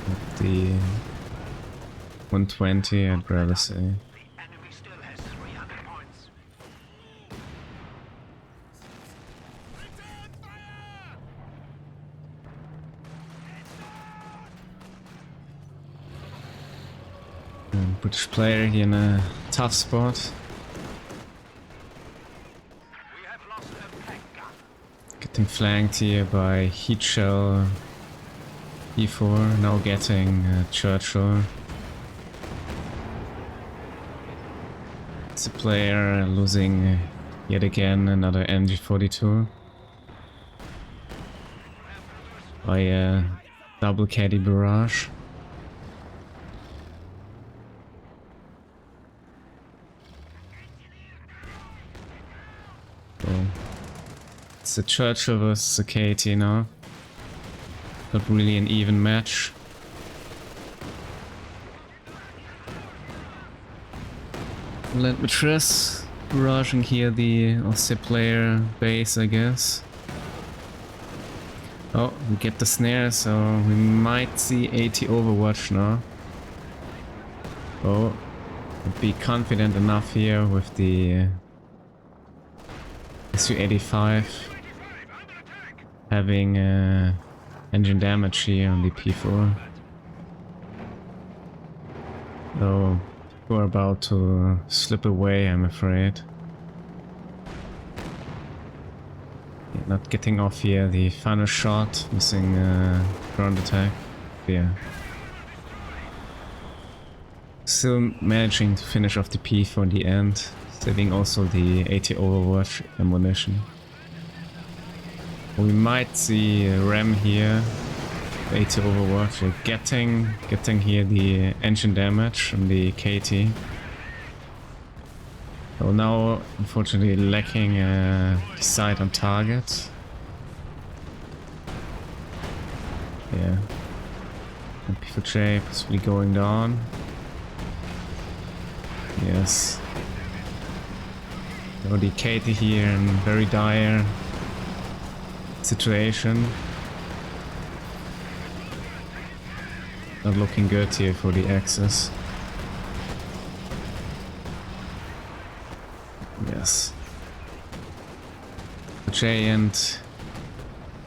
With the 120, I'd rather say. The enemy still has 300 points. British player here in a tough spot. We have lost a peg gun. Getting flanked here by Heat Shell E4, now getting Churchill. It's a player losing yet again another NG42 by a double caddy barrage. So it's a Churchill versus a KT now. Not really an even match. Land Matrice barraging here the Aussie player base, I guess. Oh, we get the snare, so we might see 80 Overwatch now. Oh, be confident enough here with the Su-85 having engine damage here on the P4. So we're about to slip away, I'm afraid. Yeah, not getting off here the final shot, missing ground attack. Yeah. Still managing to finish off the P4 in the end, saving also the 80 Overwatch ammunition. We might see a Ram here, 80 Overwatch, getting here the engine damage on the KT. So now, unfortunately, lacking sight on target. Yeah. And P4J possibly going down. Yes. So the KT here in very dire situation. Not looking good here for the Axis. Yes. J and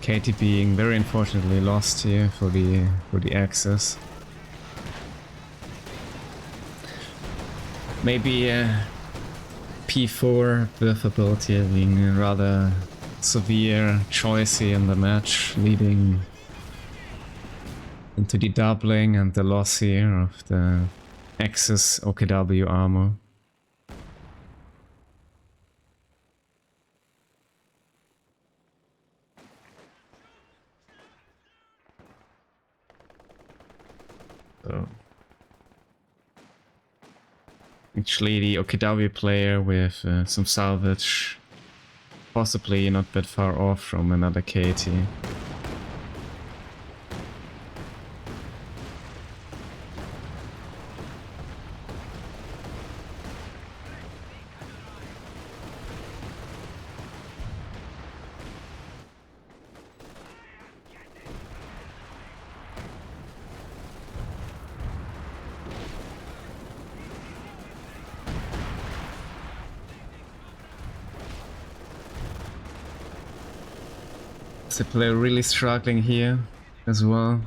KT being very unfortunately lost here for the Axis. Maybe P4 with ability being a rather severe choice here in the match, leading into the doubling and the loss here of the Axis OKW armor. So actually the OKW player with some salvage, possibly not that far off from another KT. The player really struggling here as well.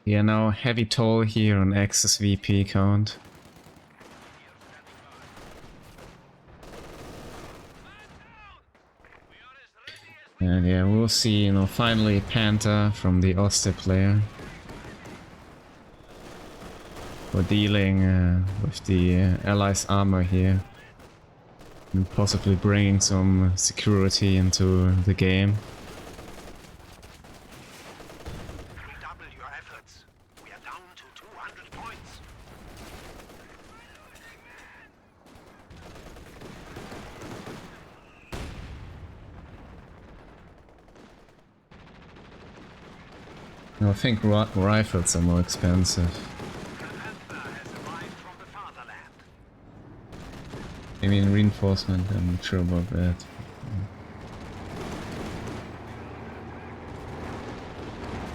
Yeah, now heavy toll here on Axis VP count. And yeah, we'll see, finally Panther from the Oster player. We're dealing with the Allies armor here. And possibly bringing some security into the game. Redouble your efforts. We are down to 200 points. I think rifles are more expensive. Maybe in reinforcement, I'm not sure about that.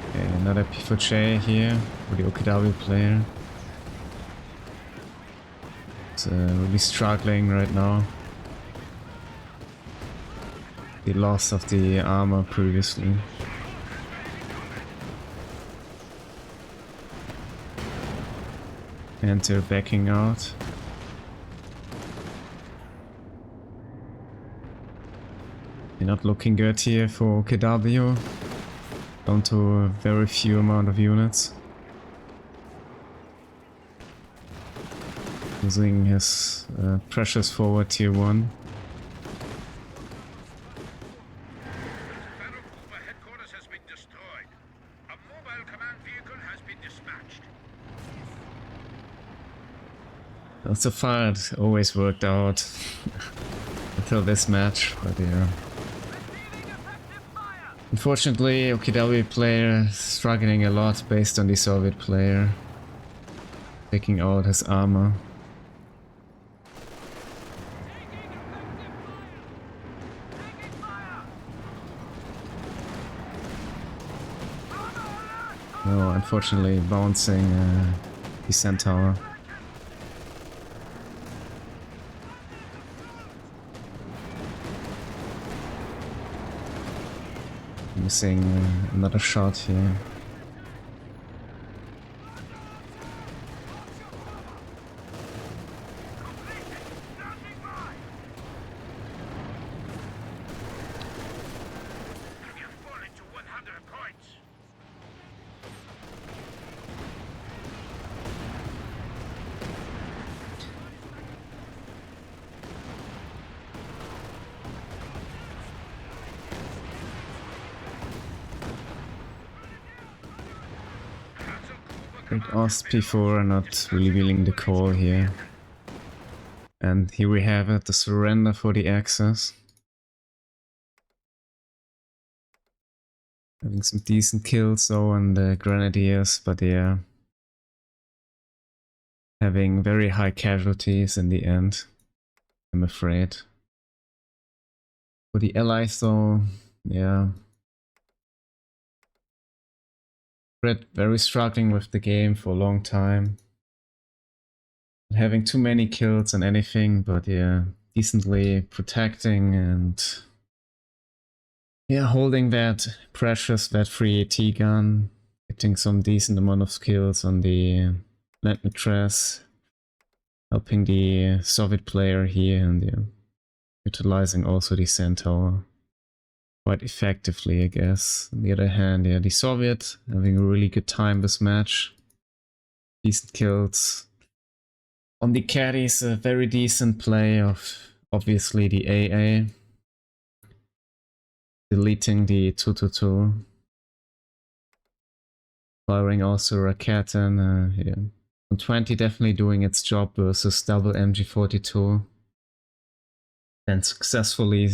Okay, Another P4J here for the OKW player. It's really struggling right now. The loss of the armor previously. And they're backing out. They're not looking good here for OKW. Down to a very few amount of units. Losing his precious forward tier 1. Battle headquarters has been destroyed. A mobile command vehicle has been dispatched. Well, so far it always worked out until this match, but yeah. Unfortunately, OKW player struggling a lot based on the Soviet player taking out his armor. No, unfortunately bouncing the centaur. Missing another shot here. We have fallen to 100 points. I think Ost P4 are not really willing the call here. And here we have it, the surrender for the Axis. Having some decent kills though on the Grenadiers, but yeah. Having very high casualties in the end, I'm afraid. For the Allies though, yeah. Red very struggling with the game for a long time. Not having too many kills on anything, but yeah, decently protecting and yeah, holding that precious VAT-free AT gun, getting some decent amount of skills on the land mattress, helping the Soviet player here and yeah, utilizing also the Centaur quite effectively, I guess. On the other hand, yeah, the Soviet having a really good time this match. Decent kills. On the caddies, a very decent play of obviously the AA. Deleting the 222. Firing also Raketen, yeah. On 20 definitely doing its job versus double MG42. And successfully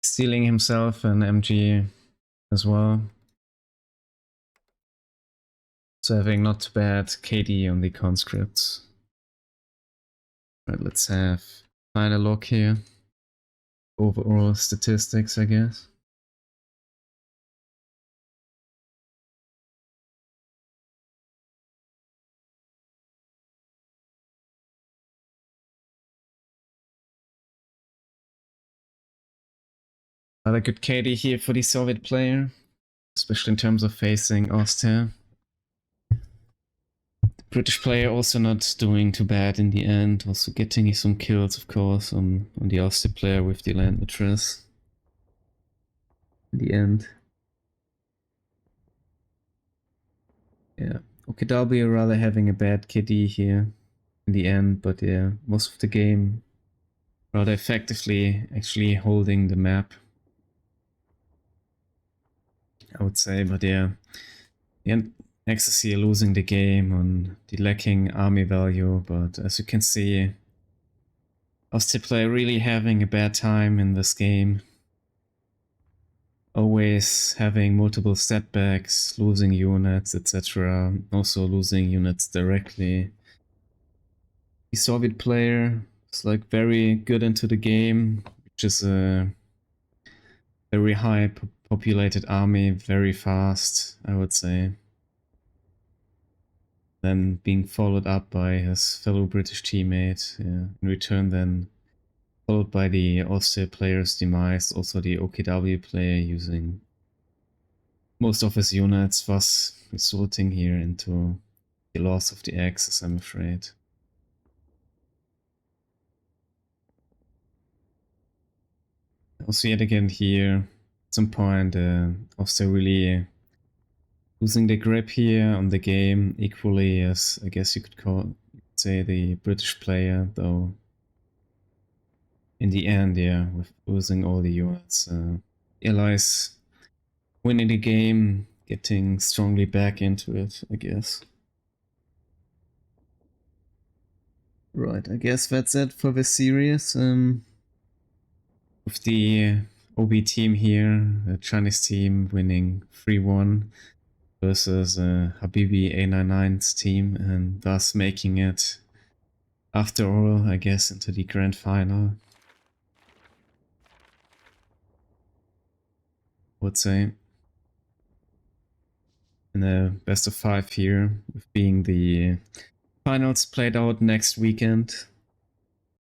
stealing himself an MG as well. So having not bad KD on the conscripts. Right, let's have final look here. Overall statistics, I guess. Another good KD here for the Soviet player, especially in terms of facing Austria. The British player also not doing too bad in the end, also getting some kills, of course, on the Austria player with the land mattress. In the end. Yeah, OKW rather having a bad KD here in the end, but yeah, most of the game rather effectively actually holding the map, I would say, but yeah, the Nexus here losing the game on the lacking army value, but as you can see, Austria player really having a bad time in this game. Always having multiple setbacks, losing units, etc. Also losing units directly. The Soviet player is like very good into the game, which is very high populated army, very fast, I would say. Then being followed up by his fellow British teammate. Yeah. In return, then followed by the Austria player's demise, also the OKW player using most of his units, thus resulting here into the loss of the Axis, I'm afraid. Also, yet again here, at some point, Austria really losing the grip here on the game, equally as I guess you could say the British player, though in the end, yeah, with losing all the units, Allies winning the game, getting strongly back into it, I guess. Right, I guess that's it for this series. With the OB team here, the Chinese team winning 3-1 versus Habibi A99's team, and thus making it, after all, I guess, into the grand final. I would say. In a best of 5 here, with being the finals played out next weekend.